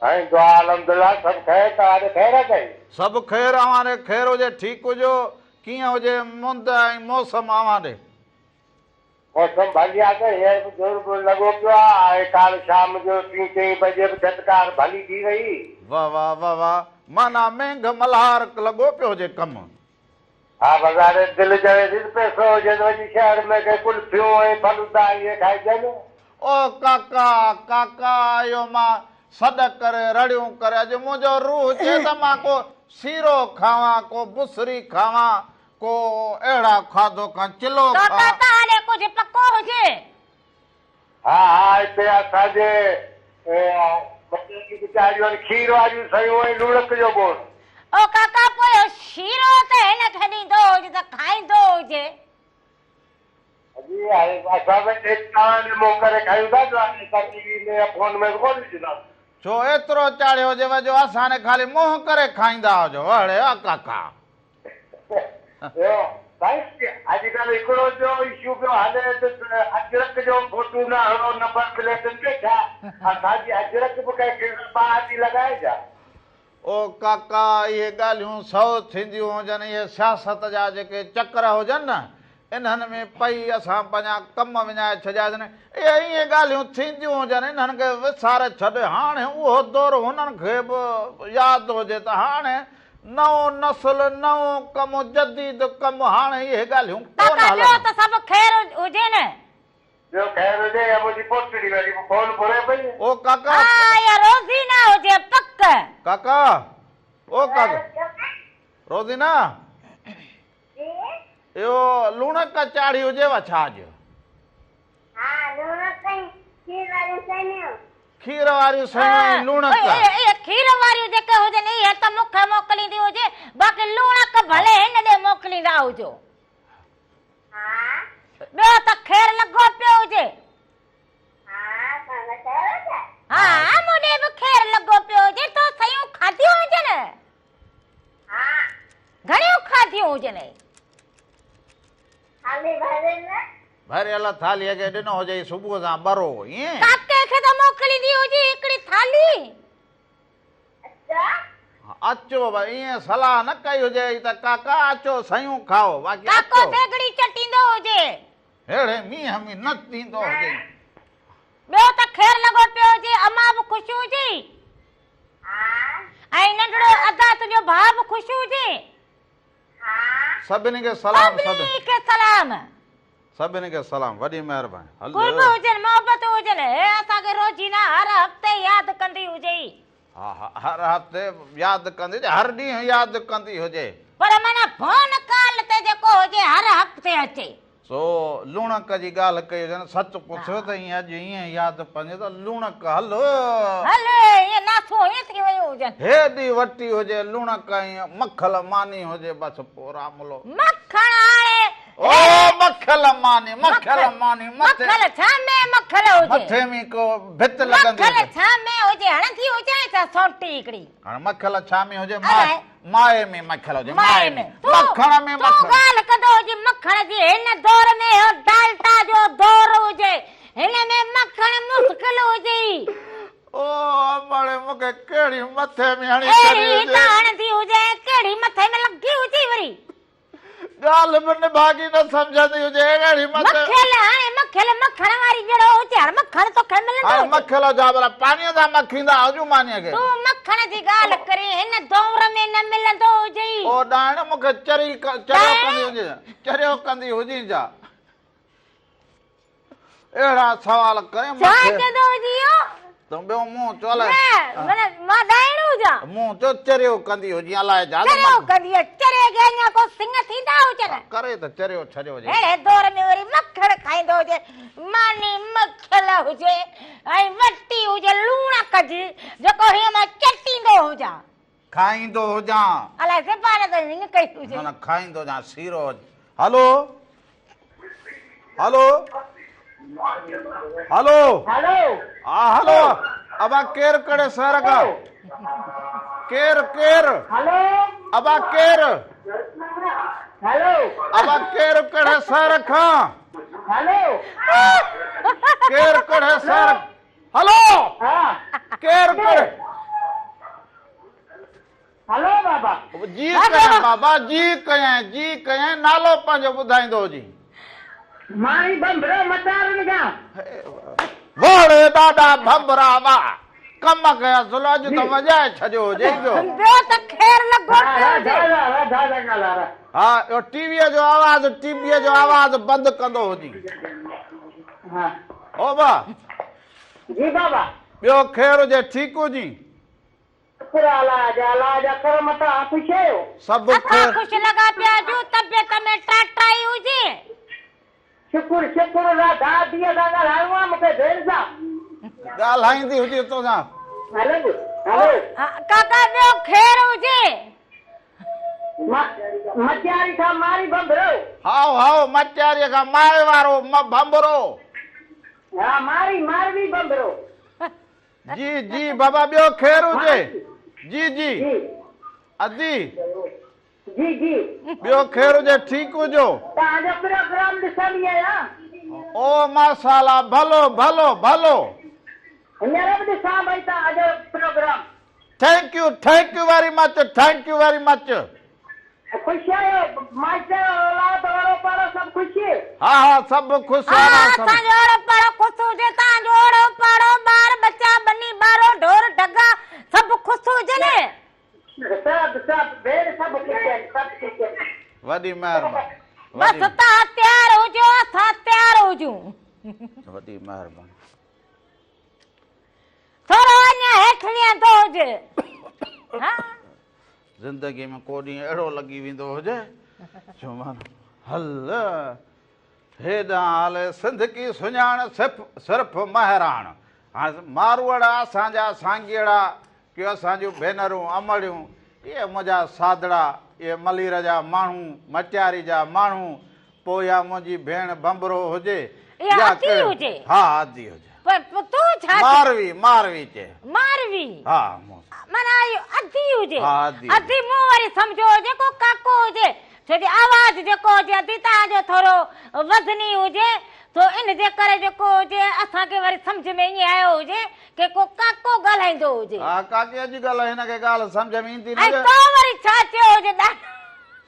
साईं दुआ अल्हम्दुलिल्लाह सब खैर तव्हांखे खैर कई सभु ख़ैर अवां ख़ैर हुजे ठीकु हुजो कीअं हुजे मुंद ऐं मौसम अवां ॾे मौसम भली आहे त हींअर बि जोर बि लॻो पियो आहे काल शाम जो 3-4 बजे बि झटकार भली थी वई वाह वाह वाह वाह माना मेंघ मल्हार लॻो पियो हुजे कमु हा बाज़ार दिलि चवे थी पैसो हुजे त वञी शहर में के कुल्फियूं ऐं फलूदा इहे खाइजनि ओ काका काका इहो मां सॾ करे रड़ियूं करे अॼु मुंहिंजो रूह चए त मां को सीरो खावां को बुसरी खावां को अहिड़ा खाधो खां चिलो तो खावां त हाणे कुझु पको हुजे हा हा हिते असांजे बच्चे जी वीचारियूं आहिनि खीर वारियूं शयूं ऐं लूणक जो बोर ओ काका पोइ शीरो त हिन खे ॾींदो हुजे त खाईंदो हुजे जी हाणे असां बि तव्हांजे मुंहुं करे खायूं था असां टीवी में फोन में कोन ॾिसंदा छो एतिरो चाढ़ियो हुजेव जो असां खाली मुंहुं करे खाईंदा हुजो अड़े काका अॼुकल्ह हिकिड़ो जो इशू पियो हले अजरक जो फोटू न हणो नंबर प्लेटनि ते छा असांजी अजरक बि कंहिंखे थी लॻाइजा ओ काका इहे ॻाल्हियूं 100 थींदियूं हुजनि इहे सियासत जा जेके चकर हुजनि न इन्हनि में पई असां पंहिंजा कम विञाए छॾियासीं इहे इहे ॻाल्हियूं थींदियूं हुजनि इन्हनि खे विसारे छॾ हाणे उहो दौरु हुननि खे बि यादि हुजे त हाणे नओं नस्ल नओं कमु जदीद कमु हाणे इहे ॻाल्हियूं कोन काका ॿियो हलनि त सभु ख़ैर हुजे न ॿियो ख़ैर हुजे या मुंहिंजी पोटड़ी वरी फोन घुरे पई ओ काका हा या रोज़ीना हुजे पक काका ओ काका रोज़ीना इहो लूणक चाढ़ी हुजेव छा अॼु खीर वारियूं शयूं लूणक इहे खीर वारियूं जेके हुजनि इहे त मूंखे मोकिलींदी हुजे बाक़ी लूणक भले हिन ॾे मोकिलींदा हुजो ॿियो त ख़ैर लॻो पियो हुजे हा मूंॾे बि ख़ैर लॻो पियो हुजे तो सयूं खाधियूं हुजनि घणियूं खाधियूं हुजनि भरियल थालीअ खे ॾिनो हुजे सुबुह सां बरो ईअं काके खे त मोकिलींदी हुजे हिकिड़ी थाली अचो भई ईअं सलाह न कई हुजे त काका अचो सयूं खाओ बाक़ी काको अचो देगड़ी चटींदो हुजे अहिड़े मींहं में न थींदो हुजे ॿियो त ख़ैर लॻो पियो हुजे अम्मा बि ख़ुशि हुजे ऐं नंढड़ो अदा तुंहिंजो भाउ बि ख़ुशि हुजे सभिनी खे सलाम सभिनी खे सलाम सभिनी खे सलाम वॾी महिरबानी कुर्ब हुजनि मोहबत हुजनि हे असांखे रोज़ीना हर हफ़्ते यादि कंदी हुजे हा हा हर हफ़्ते यादि कंदी हर ॾींहुं यादि कंदी हुजे पर माना फोन कॉल ते जेको हुजे हर हफ़्ते अचे सो लूणक जी ॻाल्हि कई हुजे सच पुछियो त ईअं अॼु ईअं यादि पंजे त लूणक हलो हले ईअं नासूं ईअं थी वियूं हुजनि हेॾी वटी हुजे लूणक ईअं मखल मानी हुजे बसि पोइ रामलो मखण हाणे ओ मखल मानी मखल मानी मखल छा में मखल हुजे मथे में को भित लॻंदी मखल छा में हुजे हणंदी हुजे छा सोटी हिकिड़ी हाणे मखल छा में हुजे अलाए। माए में मखल हुजे माए में मखण में तूं मखण ॻाल्हि कंदो हुजे मखण जी हिन दौर में हो डालडा जो दौर हुजे हिन में मखण मुश्किल हुजे ओ बड़े मूंखे कहिड़ी मथे में हणी अहिड़ी त हणंदी हुजे कहिड़ी मथे में लॻी हुजे वरी ॻाल्हि बि निभागी न सम्झंदी हुजे अहिड़ी मथे मखियल हाणे मखियल मखण वारी जहिड़ो हुजे हाणे मखण तोखे मिलंदो हाणे हुजे। मखल जा भला पाणीअ सां मखींदा हुजूं मानीअ खे तूं मखण जी ॻाल्हि करी हिन दौर में न मिलंदो हुजे ओ ॾाण मूंखे चरियो कंदी हुजे चरियो कंदी हुजी जा अहिड़ा सवाल करे छा मूंखे चवंदो हुजे इहो तो ॿियो मुंहुं चोला माना मां दाइणो हुजां मुंहुं चो चरियो कंदी हुजी अलाए छा चरियो कंदी आहे चरे के अञा को सिंग थींदा हुजनि करे त चरियो छॾियो हुजे अहिड़े दौर में वरी मखण खाईंदो हुजे मानी मखियल हुजे ऐं वटी हुजे लूणक जी जेको हीअं मां चटींदो हुजां खाईंदो हुजां अलाए सिपाही त हिन कई हुजे न खाईंदो हुजां सीरो हलो हलो हलो हेलो हा हलो अबा केर कड़े सर का केर केर हेलो अबा केर हेलो अबा केर कड़े सर का हेलो केर कड़े सर हलो हाँ केर कड़े हेलो बाबा जी कया बाबा जी कया नालो पंहिंजो ॿुधाईंदो जी माई बंबरो मतारन का वड़े ॾाढा भंबरा वा कम कया सुलझ त वॼाए छॾियो हुजे पियो ॿियो त खेर लॻो पियो हुजे हा इहो टीवीअ जो आवाज़ बंदि कंदो हुजी हाँ ओ बा जी बाबा ॿियो ख़ैर हुजे ठीकु हुजी अलाज कर मता खुश आयो सभु अखा खुश लॻा पिया जो तबियत में टाटाई हुजे शुक्र शुक्र राधा दिया दा ॻाल्हाइणो आहे मूंखे देर सां ॻाल्हाईंदी हुजी तोसां हेलो हेलो काका ॿियो खेर हुजे मचारी खां मारी बंबरो हाओ मचारीअ खां माए वारो भंबरो हा मारी मारवी बंबरो जी बाबा ॿियो ख़ैर हुजे जी जी अदी जी जी ॿियो ख़ैर हुजे ठीकु हुजो तव्हांजो प्रोग्राम ॾिसंदी आहियां ओ माशाला भलो भलो भलो हींअर बि ॾिसां भई तव्हांजो program thank you very much ख़ुशि आहियो मास्टर औलाद वारो पाड़ो सभु ख़ुशि हा सभु ख़ुशि असांजो ओड़ो पाड़ो ख़ुशि हुजे तव्हांजो ओड़ो पाड़ो ॿार बच्चा बनी ॿारो ढोर ढगा सभु ख़ुशि हुजनि सभु भेण सभु ख़ुशि आहिनि सभु ख़ुशि आहिनि वॾी महिरबानी बसि तव्हां तयारु हुजो असां तयारु हुजूं वॾी महिरबानी थोरो अञा हेठि वेंदो हुजे हा ज़िंदगी में को ॾींहुं अहिड़ो लॻी वेंदो हुजे जो माना हल हेॾां हाल सिंध की सुञाण सिर्फ़ु महिराण हाणे मारवड़ असांजा सांगीड़ा की असांजूं भेनरूं अमड़ियूं इहे मुंहिंजा सादड़ा इहे मलीर जा माण्हू मटियारी जा माण्हू पोइ या मुंहिंजी भेण बंबरो हुजे या अदी हुजे हा अदी हुजे पर तूं छा मारवी चे मारवी हा माना अधी हुजे हा, अधी अधी मूं वरी सम्झो जेको काको हुजे छो जो आवाज़ जेको हुजे अधी तव्हांजो थोरो वज़नी हुजे तो इन जे करे जेको हुजे असांखे वरी सम्झ में ईअं आयो हुजे की को काको ॻाल्हाईंदो हुजे हा काकी अॼुकल्ह हिनखे ॻाल्हि सम्झ में ईंदी ऐं न तो वरी छा चयो हुजे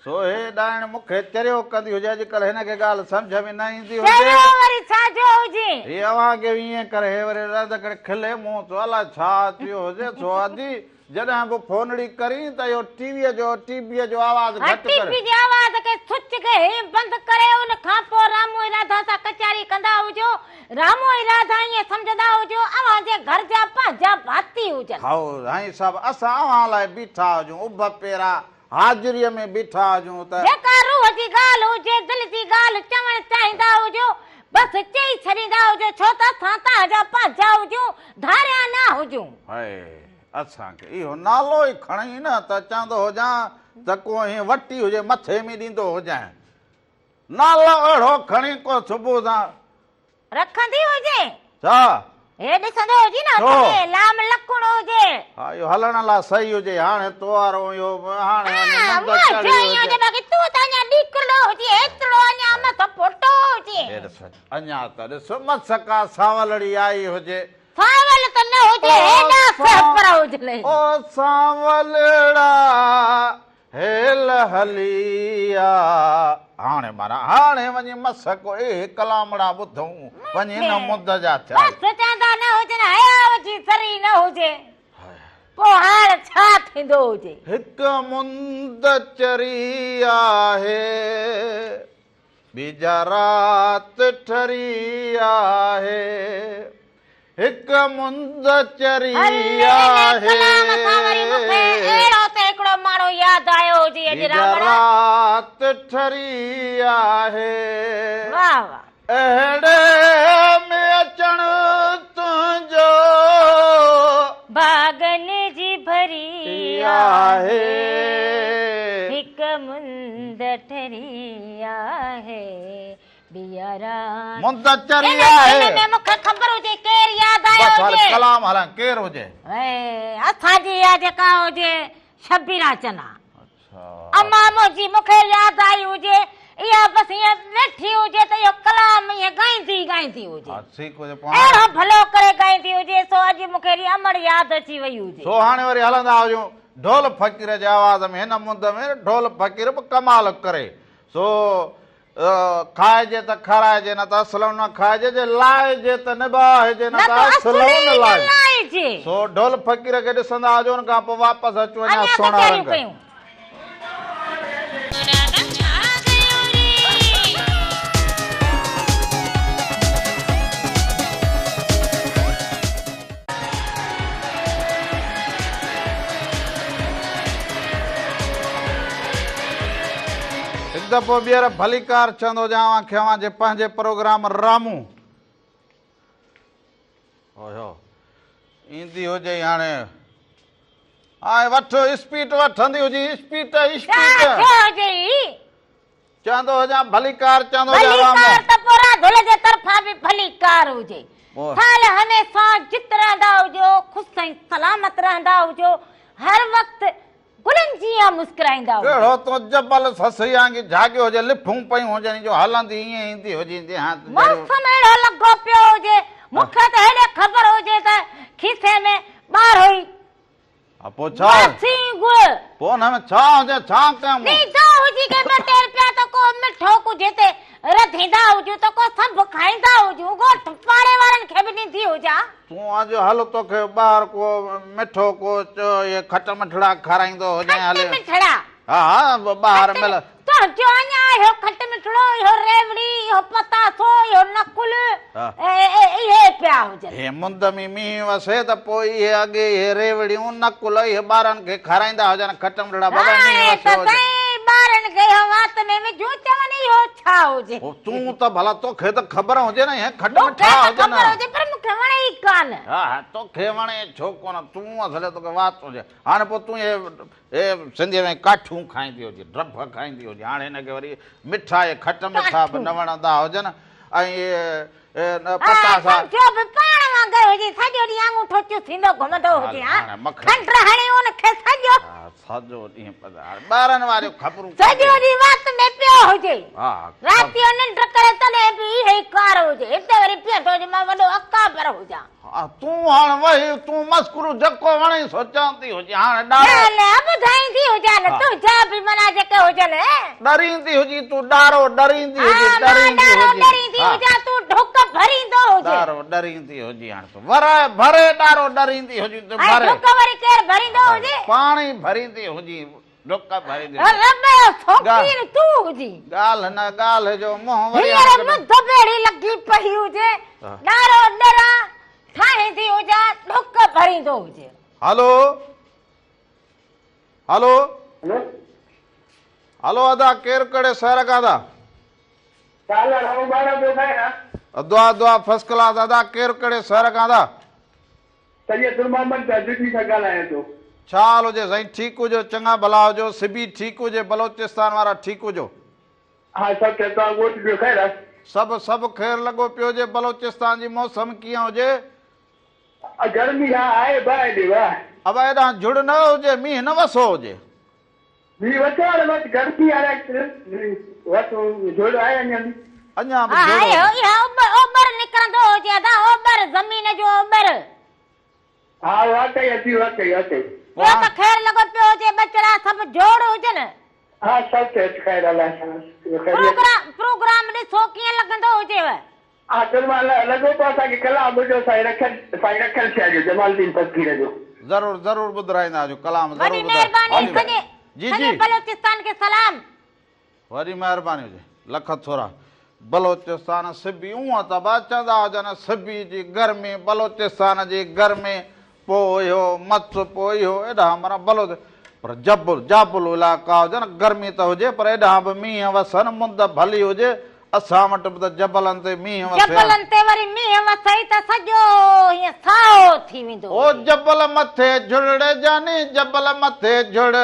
सो हे ॾाइण मूंखे चरियो कंदी हुजे अॼुकल्ह हिनखे ॻाल्हि सम्झ में न ईंदी चयो हुजे वरी छा चयो हुजे हे अव्हांखे ईअं करे हे वरी रद करे खिले मूं तो अलाए छा थियो हुजे सो अदी जॾहिं बि फोनड़ी करी त इहो टीवीअ जो आवाज़ घटि टीवी करे जी आवाज़ खे स्विच खे बंदि करे उन खां पोइ रामो राधा सां कचारी कंदा हुजो रामो राधा ईअं सम्झंदा हुजो अव्हांजे घर जा पंहिंजा भाती हुजनि खाओ हाई सभु असां अव्हां लाइ बीठा हुजूं उभ पेरा हाज़िरीअ में बीठा हुजूं त जेका रूह जी ॻाल्हि हुजे दिलि जी ॻाल्हि चवणु चाहींदा हुजो बसि चई छॾींदा हुजो छो त असां तव्हांजा पंहिंजा हुजूं धारिया न हुजूं हाय असांखे इहो नालो ई खणी न त चवंदो हुजां त को हीअं वटी हुजे मथे में ॾींदो हुजां नालो अहिड़ो खणी को सुबुह सां रखंदी हुजे छा हे ॾिसंदो हुजे न छो? हुते लाम लकुणो हुजे हा इहो हलण लाइ सही हुजे हाणे तोवारो इहो हाणे हा, मंद उहा चढ़ी चई हुजे हुजे। बाक़ी तूं त अञा ॾिकलो हुजे एतिरो अञा मथो फोटो हुजे हे ॾिस, अञा त ॾिस मसका सावलड़ी आई हुजे सावल त न हुजे ओ हेॾा सा- सपर हुजे ओ सावलड़ा हेल हलिया हाणे वञी मसको ए कलामड़ा ॿुधूं वञी न मुद जा थिया बस चवंदा न हुजे न हया जी सरी न हुजे पोइ हाणे छा थींदो हुजे हिकु मुंद चरी आहे ॿीजा रात ठरी आहे हिक मुंद चरी आहे अहिड़ो त हिकिड़ो माण्हू यादि आयो हुजे अॼु रात ठरी आहे वाह वाह अहिड़े में अचण तुंहिंजो बागन जी भरी आहे हिक मुंद ठरी आहे मुंद चरी आहे मूंखे ख़बर हुजे केरु यादि आयो हुजे कलाम हलां केरु हुजे असांजी इहा जेका हुजे शबीरा चना अम्मा मुंहिंजी मूंखे यादि आई हुजे इहा बसि ईअं वेठी हुजे त इहो कलाम ईअं ॻाईंदी हुजे अहिड़ो भलो करे ॻाईंदी हुजे सो अॼु मूंखे अहिड़ी अमड़ यादि अची वई हुजे सो हाणे वरी हलंदा हुजूं ढोल फ़क़ीर जे आवाज़ में हिन मुंद में ढोल फ़क़ीर बि कमाल करे सो खाइजे त खाराइजे न त असलम न खाइजे जे लाइजे त निभाइजे न त असलम न लाइजे सो ढोल फ़क़ीर खे ॾिसंदा हुजो उन खां पोइ वापसि अचो वञा सोना रंग दफ़ो ॿीहर भलीकार चवंदो जावां खवां जे पंहिंजे प्रोग्राम रामू ईंदी हुजे हाणे हाणे वठो स्पीड वठंदी हुजे स्पीड चवंदो हुजां भलीकार चवंदो हुजां रामू त पूरा धुल जे तरफ़ां बि भलीकार हुजे हाल हमेशा जित रहंदा हुजो ख़ुशि ऐं सलामत रहंदा हुजो हर वक़्तु गुलनि जीअं मुस्कुराईंदा हुजो कहिड़ो तो जबल ससई आंगी जाॻियो हुजे लिफूं पयूं हुजनि जो हलंदी ईअं ईंदी हुजे मौसम अहिड़ो लॻो पियो हुजे मूंखे त हेॾे ख़बर हुजे त खीसे में ॿार हुई पोइ छा पोइ हुन में छा हुजे छा कयूं हुजी के ॿ पिया त को मिठो कुझु हिते रधींदा हुजूं त को सभु खाईंदा हुजूं ॻोठ पाड़े वारनि खे बि ॾींदी हुजां तूं अॼु हल तोखे ॿाहिरि को मिठो को इहे खट मिठड़ा खाराईंदो हुजे हले मिठड़ा हा ॿाहिरि मिल जो अञा इहो खट मिठड़ो इहो रेवड़ी इहो पतासो इहो नकुल इहे पिया हुजनि हे मुंद में मींहुं वसे त पोइ इहे अॻे इहे रेवड़ियूं नकुल इहे ॿारनि खे खाराईंदा हुजनि खट मिठड़ा बाबा मींहुं वसे ॿारनि खे वात में विझूं चवनि इहो छा हुजे तूं त भला तोखे त ख़बर हुजे न हे खट मिठा हुजनि पर मूंखे वणे ई कान हा तोखे वणे छो कोन तूं असले तोखे वात हुजे हाणे पोइ तूं हे सिंधीअ में काठूं खाईंदी हुजे ड्रफ खाईंदी हुजे हाणे हिनखे वरी मिठा इहे खट मिठा बि न वणंदा हुजनि ऐं इहे पतासा पाण वांगुरु हुजे सॼो ॾींहुं आङूठो चू थींदो घुमंदो हुजे खंड हणी उनखे सॼो सॼो ॾींहुं ॿारनि वारियूं ख़बरूं सॼो ॾींहुं वात में पियो हुजे राति जो निंड करे तॾहिं बि इहे कार हुजे हिते वरी पियो हुजे मां वॾो अकाबर हुजां तूं हाणे वही तूं मस्करू जेको वणे सोचांती हुजे हाणे ॿुधाईंदी हुजां न तुंहिंजा बि माना जेके हुजनि डरींदी हुजी तूं ॾारो डरींदी हुजी डरींदी हुजां तूं ढुक भरींदो हुजे ॾारो डरींदी हुजी हाणे तूं भरे ॾारो डरींदी हुजी तूं भरे ढुक वरी केरु भरींदो हुजे पाणी भरींदी हुजी ढुक भरींदी तूं हुजी ॻाल्हि न ॻाल्हि जो मुंहुं हींअर मुंद बेड़ी लॻी पई हुजे ॾारो डरा ठाहींदी हुजां ढुक भरींदो हुजे हलो हलो हलो अदा केरु कहिड़े शहर खां था दुआ दुआ फर्स्ट क्लास अदा केरु कहिड़े शहर खां था छा हाल हुजे साईं ठीकु हुजो चङा भला हुजो सिबी ठीकु हुजे बलोचिस्तान वारा ठीकु हुजो सभु सभु ख़ैर लॻो पियो हुजे बलोचिस्तान जी मौसम कीअं हुजे गर्मी आहे अब हेॾां जुड़ न हुजे मींहुं न वसो हुजे अञा ओबर निकिरंदो हुजे ओबर ज़मीन जो ओबर हा वाकई अची ख़ैर लॻो पियो हुजे बचड़ा सभु जोड़ हुजनि हा सभु ख़ैर प्रोग्राम ॾिसो कीअं लॻंदो हुजेव हा लॻो पियो असांखे कलाम ॿुधो साईं रखियल थिया जमालुद्दीन फ़क़ीर जो ज़रूर ज़रूर ॿुधाईंदासीं कलाम वॾी महिरबानी जी जी बलोचिस्तान खे सलाम वॾी महिरबानी हुजे लख थोरा बलोचिस्तान सिबी हूअं त बि चवंदा हुजनि सिबी जी गर्मी बलोचिस्तान जी गर्मी पोइ इहो मच पोइ इहो एॾा माना बलो पर जाबुल इलाइक़ा हुजनि गर्मी त हुजे पर एॾा बि मींहं वसनि मुंद भली हुजे असां वटि बि त जबलनि ते मींहं वसे जबलनि ते वरी मींहं वसई त सॼो हीअं साओ थी वेंदो ओ जबल मथे जुड़ड़े जानी जबल मथे जुड़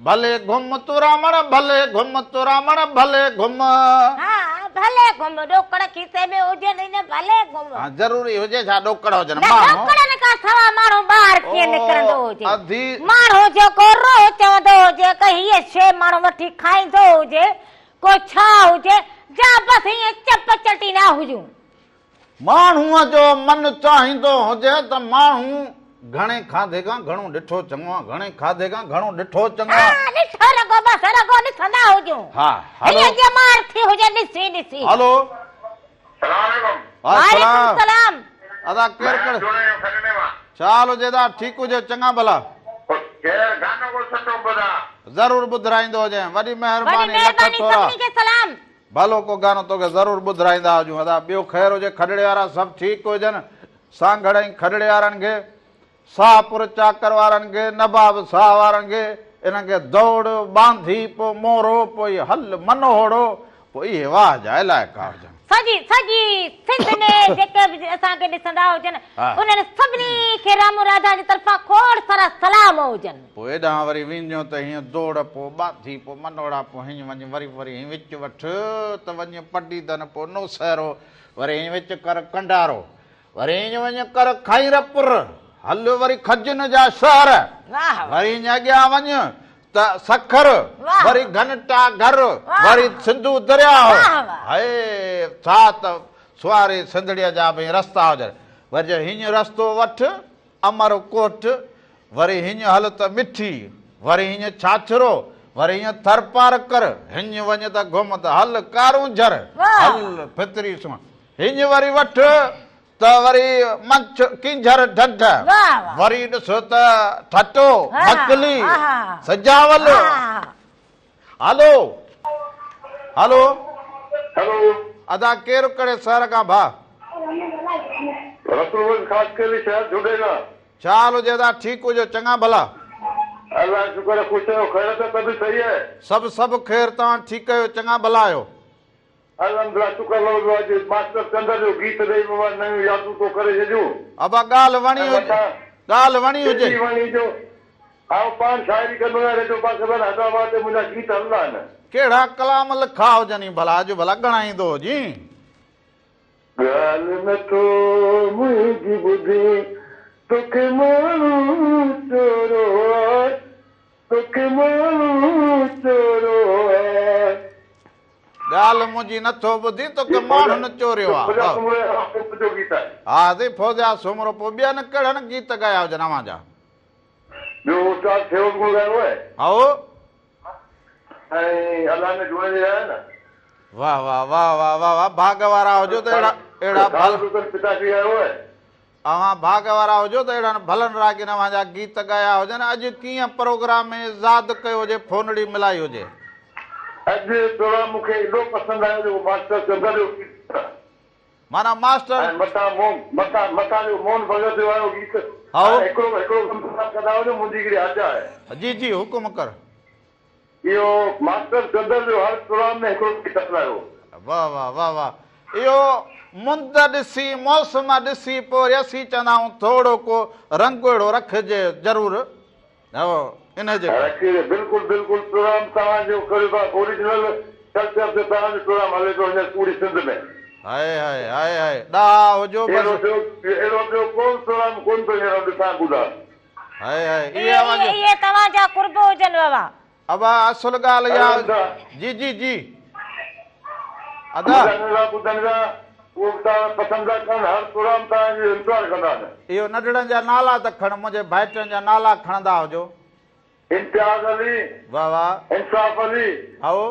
भले घुम तुरामण भले घुम तुरामण भले घुम हा भले घुम ॾोकड़ खीसे में हुजनि न भले घुम हाँ ज़रूरी हुजे छा ॾोकड़ हुजनि न माण्हू ॾोकड़नि खां सवाइ माण्हू ॿाहिरि कीअं निकिरंदो हुजे अधी माण्हू जेको रोज़ चवंदो हुजे कि हीअ शइ माण्हू वठी खाईंदो हुजे को छा हुजे जा बसि हीअं चप चटी न हुजूं माण्हूअ जो मन चाहींदो हुजे त माण्हू घणे खाधे खां घणो ॾिठो चङो आहे घणे खाधे खां घणो ॾिठो चङो आहे ॾिठो रगो बसि रगो ॾिसंदा हुजूं हा हलो हीअ जे मार थी हुजे ॾिसी ॾिसी हलो सलाम वालेकुम सलाम अदा केरु केरु चाल हुजे दा ठीकु हुजे चङा भला केर गानो को सटो बदा ज़रूर ॿुधाईंदो हुजे वॾी वॾी महिरबानी लख महिरबानी थोरा सभिनी खे सलाम भलो को गानो तोखे ज़रूर ॿुधाईंदा हुजूं अदा ॿियो ख़ैरु हुजे खॾड़े वारा सभु ठीकु हुजनि सांगड़ ऐं खॾड़े वारनि खे शाहपुर चाकर वारनि खे नवाब शाह वारनि खे इन्हनि खे दौड़ बांधी पोइ मोरो पोइ हल मनोहड़ो पोइ इहे वाह जा इलाइक़ा हुजनि सॼी सिंध में जेके बि असांखे ॾिसंदा हुजनि हा। उन्हनि सभिनी खे रामू राधा जी तरफ़ां खोड़ सारा सलाम हुजनि पोइ हेॾां वरी वञो त हीअं दौड़ पोइ बांधी पोइ मनोड़ा पोइ हीअं वञ वरी हीअं विच वठि त वञ पटीदन पोइ नौसहरो वरी हीअं विच कर कंडारो वरी हीअं वञ कर खैरपुर हल वरी खजन जा शहर वाह वरी हीअं अॻियां वञ त सखर वाह। वरी घनटा घर वाह। वरी सिंधू दरिया वाह, वाह। हाय छा त सुवारे सिंधड़ीअ जा भई रस्ता हुजनि वरी जे हीअं रस्तो वठ अमरकोट वरी हीअं हल त मिठी वरी हीअं छाछरो वरी हीअं थरपार कर हीअं वञ त घुम त हल कारूंझर वाह। हल फितरी सुम हीअं वरी वठ त वरी मंछ किंझर ढढ वाह, वाह। वरी ॾिस त ठटो हा, मकली हा। सजावल हा। हलो हलो हेलो अदा केरु करे शहर खां भा रसूल खास के लिए शहर जुड़ेगा चाल हुजे अदा ठीकु हुजो चङा भला अल्लाह शुक्र है खुश है खैर तो तभी सही है सभु ख़ैर तव्हां ठीकु आहियो चङा भला आहियो अल्हम्दुलिल्लाह शुक्र लो आज मास्टर चंद्र जो गीत दे बाबा नई यादू तो करे जजू अबा ॻाल्हि वणी हुजे वणी जो आओ पान शायरी कंदो आहे रेडियो पास बन हैदराबाद ते मुंहिंजा गीत हलंदा आहिनि कहिड़ा कलाम लिखा हुजनि भला अॼु भला ॻणाईंदो हुजी ॻाल्हि नथो मुंहिंजी ॿुधी तोखे माण्हू चोरो आहे तोखे माण्हू चोरो आहे ॻाल्हि मुंहिंजी नथो ॿुधी तोखे माण्हू न चोरियो आहे जो गीत आहे हा ते फौजिया सुमरो पोइ ॿियनि कहिड़नि गीत ॻाया हुजनि अव्हां जा ॿियो उस्ताद सेवक गुल ॻायो आहे आओ ऐं अलाह में जुड़े रहिया न वाह वाह वाह वाह वाह वाह भाग वारा हुजो त अहिड़ा भल पिताजी आयो आहे अव्हां भाग वारा हुजो त अहिड़नि भलनि रागिन अव्हां जा गीत ॻाया हुजनि अॼु कीअं प्रोग्राम में यादि कयो हुजे फोनड़ी मिलाई हुजे अॼु थोरा मूंखे एॾो पसंदि आयो जो मास्टर चंद्र जो गीत माना मास्टर ऐं मथां जो मोहन भगत जो आयो गीत आओ। हिकिड़ो कंदा हुजो मुंहिंजी हिकिड़ी आजा आहे जी जी हुकुम कर इहो मास्टर चंद्र जो हर प्रोग्राम में हिकिड़ो गीत हलायो वाह वाह वाह वाह इहो मुंद ॾिसी मौसम ॾिसी पोइ रसी चवंदा आहियूं थोरो को रंग अहिड़ो रखिजे ज़रूरु इनजे रखिजे बिल्कुलु बिल्कुलु प्रोग्राम तव्हांजो करियो ओरिजिनल कल्चर ते तव्हांजो प्रोग्राम हले थो हिन पूरी सिंध में हाय हाय हाय हाय ॾाह हुजो अहिड़ो बसि ॿियो कोन प्रोग्राम कोन थो हींअर ॾिसां ॿुधा हाय हाय इहे आवाज़ इहे तव्हांजा कुर्ब हुजनि बाबा अबा असुल ॻाल्हि इहा जी जी जी अदा ॿुधनि था उहो तव्हां पसंदि था कनि हर प्रोग्राम तव्हांजो इंतज़ारु कंदा आहिनि इहो नंढड़नि जा नाला त खण मुंहिंजे भाइटनि जा नाला खणंदा हुजो इम्तियाज़ अली वाह वाह इंसाफ़ अली आओ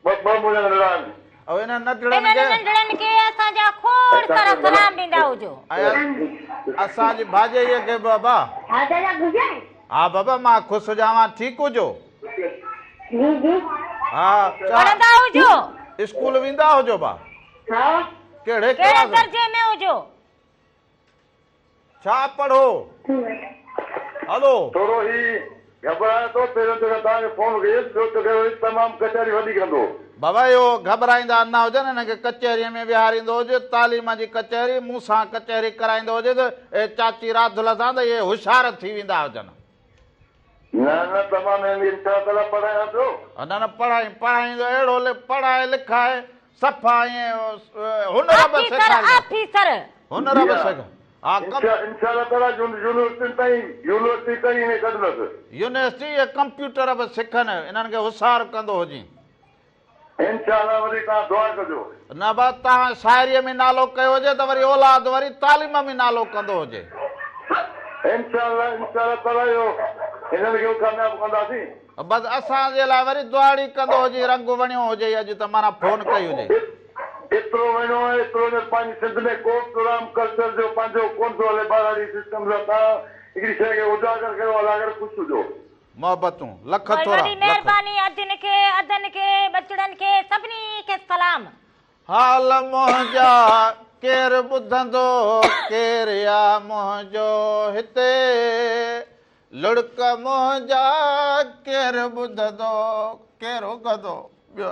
ॿ मुंहिंजा नंढड़ा आहिनि ऐं इन नंढड़नि इन्हनि खे नंढड़नि खे असांजा खोड़ सारा सलाम ॾींदा हुजो ऐं असांजी भाॼीअ खे बाबा हा बाबा मां ख़ुशि हुजां ठीकु हुजो हा पढ़ंदा हुजो स्कूल वेंदा हुजो बा हाँ कहिड़े कहिड़े क्लास दर्जे में हुजो? छा पढ़ो? हलो थोरो ही घबराए थो, पहिरियों त तव्हांखे फोन कयसि, ॿियो त वरी तमामु कचहरी वधीक कंदो। बाबा इहो घबराईंदा न हुजनि, हिनखे कचहरीअ में विहारींदो हुजे, तालीम जी कचहरी, मूंसां कचहरी कराईंदो हुजे त ए चाची राधुल सां त इहे होशियार थी वेंदा हुजनि। न न तमामु इंशाअल्लाह पढ़ायां पियो। न न पढ़ाईंदो अहिड़ो पढ़ाए लिखाए सफ़ा ईअं हुनर बि सेखारींदो। ऑफिसर हुनर बि सेखार हा इंशाअल्लाह ताला यूनिवर्सिटी ताईं हिन कढंदसि। यूनिवर्सिटी ऐं कंप्यूटर बि सिखनि, इन्हनि खे होशियारु कंदो हुजे। इंशाअल्लाह वरी तव्हां दुआ कजो। न बसि तव्हां शाइरीअ में नालो कयो हुजे त वरी औलाद वरी तालीम में नालो कंदो हुजे। इंशाअल्लाह ताला इहो हिननि खे कामयाबु कंदासीं। बसि असांजे लाइ वरी दुआड़ी कंदो हुजे, रंग वणियो हुजे, अॼु त माना फोन कई हुजे। एतिरो वणियो आहे, एतिरो पंहिंजी सिंध में को प्रोग्राम कल्चर जो पंहिंजो कोन थो हले, ॿारहाड़ी सिस्टम जो। तव्हां हिकिड़ी शइ खे उजागर कयो, अलागर ख़ुशि हुजो। मोहबतूं लख थोरा। वॾी महिरबानी, अदन खे बचड़नि खे सभिनी खे सलाम। हाल मुंहिंजा केरु ॿुधंदो, केरु या मुंहिंजो हिते, लुड़क मुंहिंजा केरु ॿुधंदो, केरु गदो ॿियो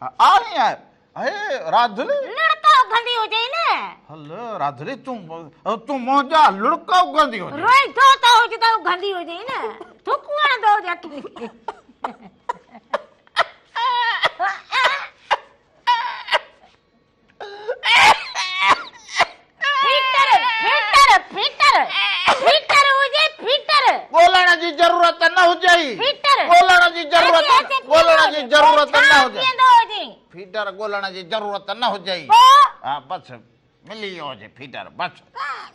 आई आहे। हे राधुली लड़का उगंदी हुजे न। हल राधुली तूं मुंहिंजा लुड़क उगंदी हुजे। रोई दो त हुजे त उगंदी हुजे न। थुक वणंदो हुजे तूं। फीटर हुजे फीटर। ॻोल्हण जी ज़रूरत न हुजे। ॻोल्हण जी ज़रूरत न हुजे। फीटर ॻोल्हण जी ज़रूरत न हुजे। हा बसि मिली वियो हुजे फीटर, बसि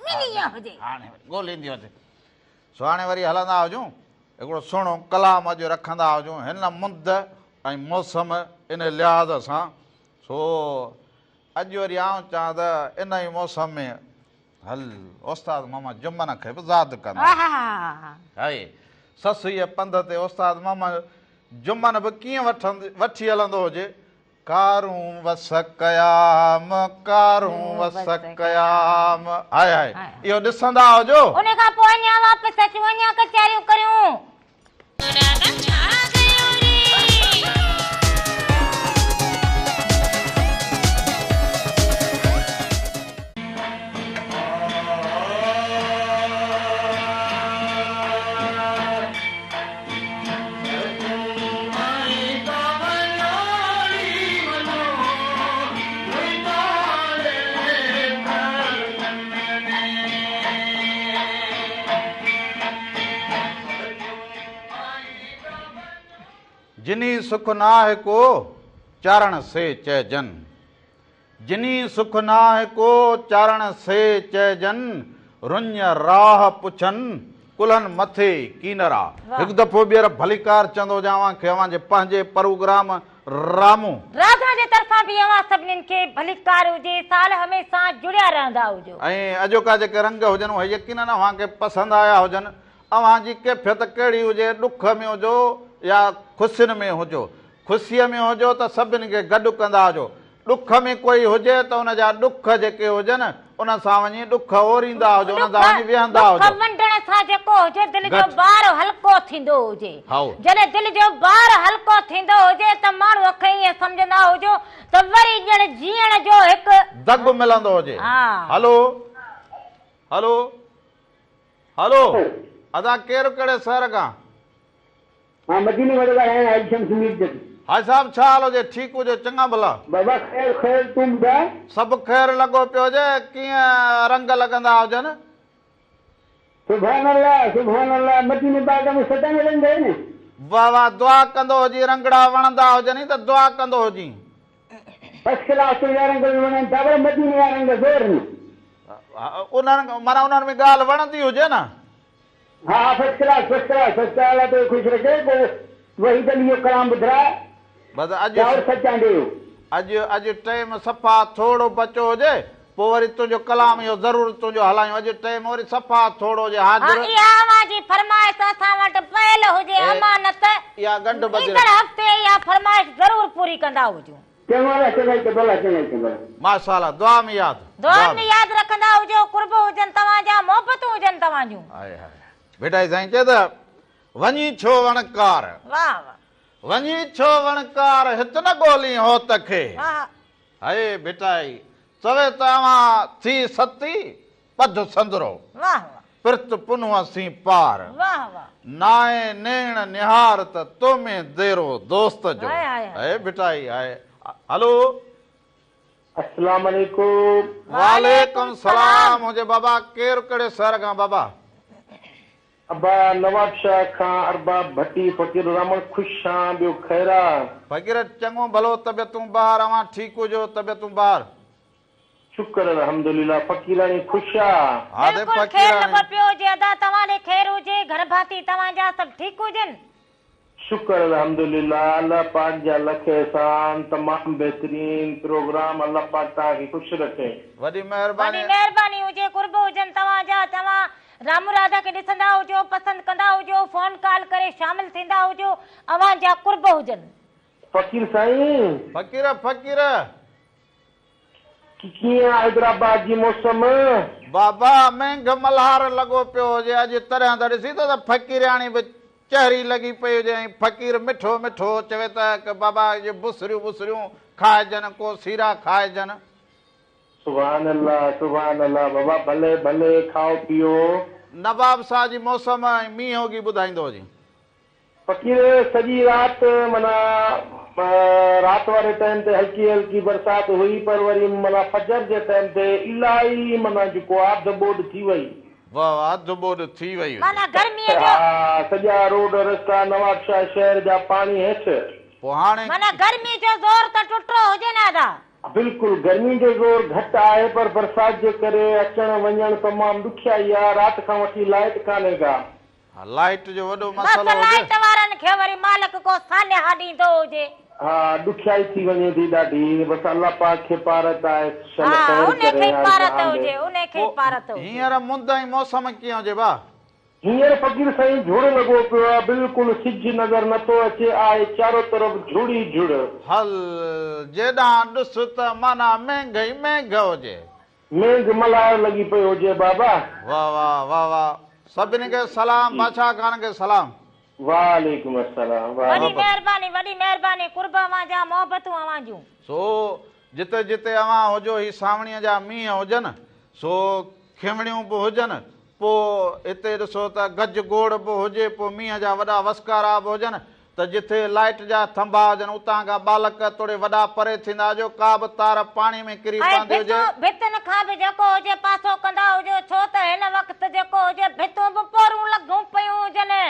मिली वियो हुजे, हाणे ॻोल्हींदी हुजे। सो हाणे वरी हलंदा हुजूं, हिकिड़ो सुहिणो कलाम अॼु रखंदा हुजूं हिन मुंद ऐं मौसम इन लिहाज़ सां। सो अॼु वरी आउं चवां त इन ई मौसम में हल उस्ताद मामा जुमन खे बि यादि कंदा। हाय ससुईअ पंध ते उस्ताद मामा जुमन बि कीअं वठी हलंदो हुजे। कारूं वस कयाम, कारूं वस कयाम। हाय हाय इहो ॾिसंदा हुजो। उन खां पोइ अञा वापसि अचूं, अञा कचहरियूं करियूं। जिनी सुख नाहे को चारण से चैजन, जिनी सुख नाहे को चारण से चैजन, रुञ राह पुछनि कुल्हनि मथे कीनरा। हिकु दफ़ो ॿीहर भलीकार चवंदो जावां खे अवां जे पंहिंजे प्रोग्राम रामू राधा जे तरफ़ां बि अवां सभिनीनि खे भलीकार हुजे, साल हमेशा जुड़िया रहंदा हुजो। ऐं अॼोका जेके रंग हुजनि उहे यकीनन अव्हां खे पसंदि आया हुजनि। अव्हां जी कैफ़ियत कहिड़ी हुजे, ॾुख में हुजो या ख़ुशियुनि में हुजो। ख़ुशीअ में हुजो त सभिनी खे गॾु कंदा हुजो। ॾुख में कोई हुजे त उन जा ॾुख जेके हुजनि उन सां वञी ॾुख ओरींदा हुजो, उन सां वञी विहंदा हुजो। वंडण सां जेको हुजे दिलि जो भार हल्को थींदो हुजे। जॾहिं दिलि जो भार हल्को थींदो हुजे त माण्हू खे ईअं सम्झंदा हुजो त वरी ॼण जीअण जो हिकु दग मिलंदो हुजे। हलो हलो हलो अदा केरु कहिड़े शहर खां? हाँ मदीने वाले का है आइशम सुमीर। हाय साहब छा हाल हुजे? ठीकु हुजे? चङा भला बाबा खैर खैर तुम ॿुधाए? सभु ख़ैर लॻो पियो हुजे। कीअं रंग लॻंदा हुजनि? सुभान अल्लाह मदीने बाग में सदा में रंग है न। वाह वाह दुआ कंदो हुजी, रंगड़ा वणंदा हुजनि त दुआ कंदो हुजी। फर्स्ट क्लास जा रंग वणनि था, पर मदीने जा रंग ज़ोर न। उन्हनि माना उन्हनि में ॻाल्हि वणंदी हुजे न। हाँ फर्स्ट क्लास तो खुश रखे को वही दलियो कलाम बुधरा बस अॼु टाइम सफ़ा थोरो बचो हुजे, पोइ वरी तुंहिंजो कलाम इहो ज़रूरु तुंहिंजो हलायूं। अॼु टाइम वरी सफ़ा थोरो हुजे। हाज़िर जी फरमाइश असां वटि पयल हुजे अमानत, इहा गंढ बजे ईंदड़ हफ़्ते इहा फरमाइश ज़रूरु पूरी कंदा हुजूं। चङो चङो के भला चङो के भला माशाल्लाह दुआ में याद दुआ में याद रखंदा हुजो कुर्ब हुजन तव्हांजा मोहबतूं हुजन तव्हां जूं हाय हाय बेटा साईं चए त वञी छो वणकार वाह वाह वञी छो वणकार हित न ॻोल्ही हो तखे वाह हाय बेटा चवे तव्हां थी सती पध संदरो वाह पिर्त पुनवा सी पार वाह वाह नाए नेण निहार त तो में देरो दोस्त जो हाय, हाय, हाय। हाय बेटा हाय हेलो अस्सलाम वालेकुम वालेकुम सलाम मुझे बाबा केर कड़े सर का बाबा अब्बा नवाब शाह खां अरबाब भट्टी फकीर रमन खुश आं ॿियो ख़ैरा फकीर चङो भलो तबियतूं ॿार अवां ठीक हुजो तबियतूं ॿार शुक्र अल्हम्दुलिल्लाह फकीरानी खुश आ हा दे बिल्कुल खैर फकीर नंबर पियो हुजे अदा तव्हां ॾे खैर हुजे घर भाती तव्हांजा सभु ठीकु हुजनि शुक्र अल्हम्दुलिल्लाह अल्लाह पाक जा लख एहसान तमाम बेहतरीन प्रोग्राम अल्लाह पाक तव्हांखे खुश रखे वॾी वॾी महिरबानी महिरबानी हुजे कुर्ब हुजनि तव्हांजा तव्हां राम राधा खे ॾिसंदा हुजो पसंदि कंदा हुजो फोन कॉल करे शामिल थींदा हुजो अव्हांजा कुर्ब हुजनि फकीर साईं फकीर फकीर कीअं हैदराबाद जी मौसम बाबा महंग मल्हार लॻो पियो हुजे अॼु तरियां त ॾिसी त फकीराणी बि चहरी लॻी पई हुजे ऐं फकीर मिठो मिठो चवे त बाबा इहे बुसरियूं बुसरियूं खाइजनि को सीरा खाइजनि सुभान अल्लाह बाबा भले भले खाओ पियो नवाब शाह जी मौसम ऐं मींहुं होगी ॿुधाईंदो जी फकीर सॼी राति माना रात वारे टाइम ते हल्की हल्की बरसात हुई पर वरी माना फजर जे टाइम ते इलाही माना जेको आहे दॿोॾ थी वई वाह वाह दुबोड थी वई माना गर्मीअ जो सॼा रोड रस्ता नवाब शाह शहर जा पाणी हेठि पोइ हाणे माना गर्मी जो ज़ोर त टुटो हुजे न अदा बिल्कुलु गर्मी जो ज़ोर घटि आहे पर बरसात जे करे अचण वञण तमामु ॾुखियाई आहे राति खां वठी लाइट कान्हे का लाइट जो वॾो बस मसलो हुजे लाइट वारनि खे वरी मालिक को सान्या ॾींदो हुजे हा ॾुखियाई थी वञे थी ॾाढी बसि अल्लाह पाक खे पारत आहे हा उन खे ई पारत हुजे उन खे ई पारत हुजे हींअर मुंद ऐं मौसम कीअं हुजे बा हींअर फकीर साईं झुड़ लॻो पियो आहे बिल्कुलु सिज नज़र नथो अचे आहे चारो तरफ़ झुड़ी झुड़ हल जेॾां ॾिस त माना महंग ई महंग हुजे मेघ मल्हार लॻी पई हुजे बाबा वाह वाह वाह वाह सभिनी खे सलाम बादशाह खान खे सलाम वालेकुम अस्सलाम वॾी महिरबानी कुर्ब अव्हांजा मोहबतूं अव्हां जूं सो जिते जिते अवां हुजो ही सावणीअ जा मींहं हुजनि सो खिमड़ियूं बि हुजनि पोइ हिते ॾिसो त गज गोड़ बि हुजे पोइ मींहं जा वॾा वसकारा बि हुजनि त जिथे लाइट जा थंभा हुजनि उतां खां बालक थोरे वॾा परे थींदा हुजो का बि तार पाणी में किरी पवंदी हुजे भितुनि खां बि जेको हुजे पासो कंदा हुजो छो त हिन वक़्तु जेको हुजे भितूं बि पोरूं लॻूं पयूं हुजनि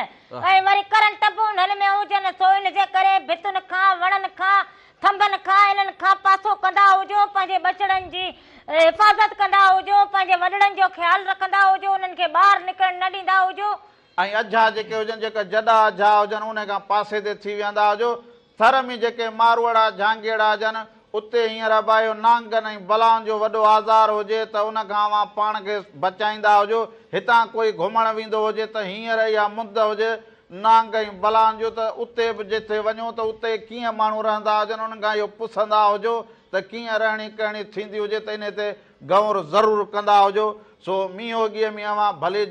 ऐं वरी करंट बि हुननि में हुजनि सो इन जे करे भितुनि खां वणनि खां थंभनि खां इन्हनि खां पासो कंदा हुजो पंहिंजे बचड़नि जी हिफ़ाज़त कंदा हुजो पंहिंजे वॾड़नि जो ख़्यालु रखंदा हुजो उन्हनि खे ॿाहिरि निकिरण न ॾींदा हुजो ऐं अझा जेके हुजनि जेका जॾा अझा हुजनि उन खां पासे ते थी वेंदा हुजो थर में जेके मारवाड़ा झांगेड़ा हुजनि उते हींअर भाई नांगनि ऐं बलाउनि जो वॾो आज़ार हुजे त उन खां अवां पाण खे बचाईंदा हुजो हितां कोई घुमणु वेंदो हुजे त हींअर इहा मुंद हुजे नांग ऐं बलाउनि जो त उते बि जिथे वञो त उते कीअं माण्हू रहंदा हुजनि उन्हनि खां इहो पुछंदा हुजो त कीअं रहणी करणी थींदी हुजे त इन ते गौर ज़रूरु कंदा हुजो सो मींहोगीअ में अवां भले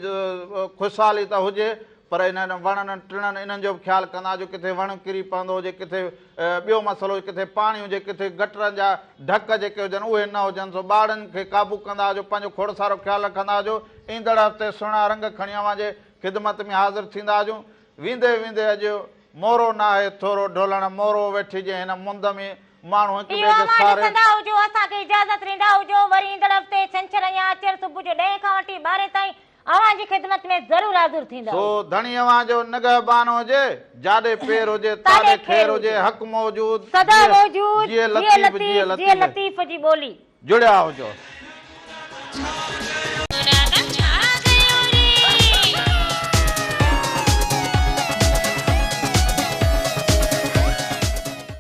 ख़ुशहाली त हुजे पर इन्हनि वणनि टिणनि इन्हनि जो बि ख़्यालु कंदा जो किथे वण किरी पवंदो हुजे किथे ॿियो मसइलो किथे पाणी हुजे किथे गटरनि जा ढक जेके हुजनि उहे न हुजनि सो ॿारनि खे क़ाबू कंदा हुजो पंहिंजो खोड़ सारो ख़्यालु रखंदा हुजो ईंदड़ हफ़्ते सुहिणा रंग खणी अवां जे ख़िदमत में हाज़िर थींदा हुजूं वेंदे वेंदे अॼु मोरो न आहे थोरो ढोलण मोरो वेठिजे हिन मुंद में माण्हू हिक ॿिए खे सारे हुजो असांखे इजाज़त ॾींदा हुजो वरी ईंदड़ हफ़्ते छंछर या आचर सुबुह जो 10 खां वठी 12 ताईं अव्हांजी ख़िदमत में ज़रूरु हाज़िर थींदा सो धणी अवां जो निगहबान हुजे जाॾे पेर हुजे ताॾे खैर हुजे हक़ मौजूद सदा मौजूद जिए लतीफ़ जी ॿोली जुड़िया हुजो।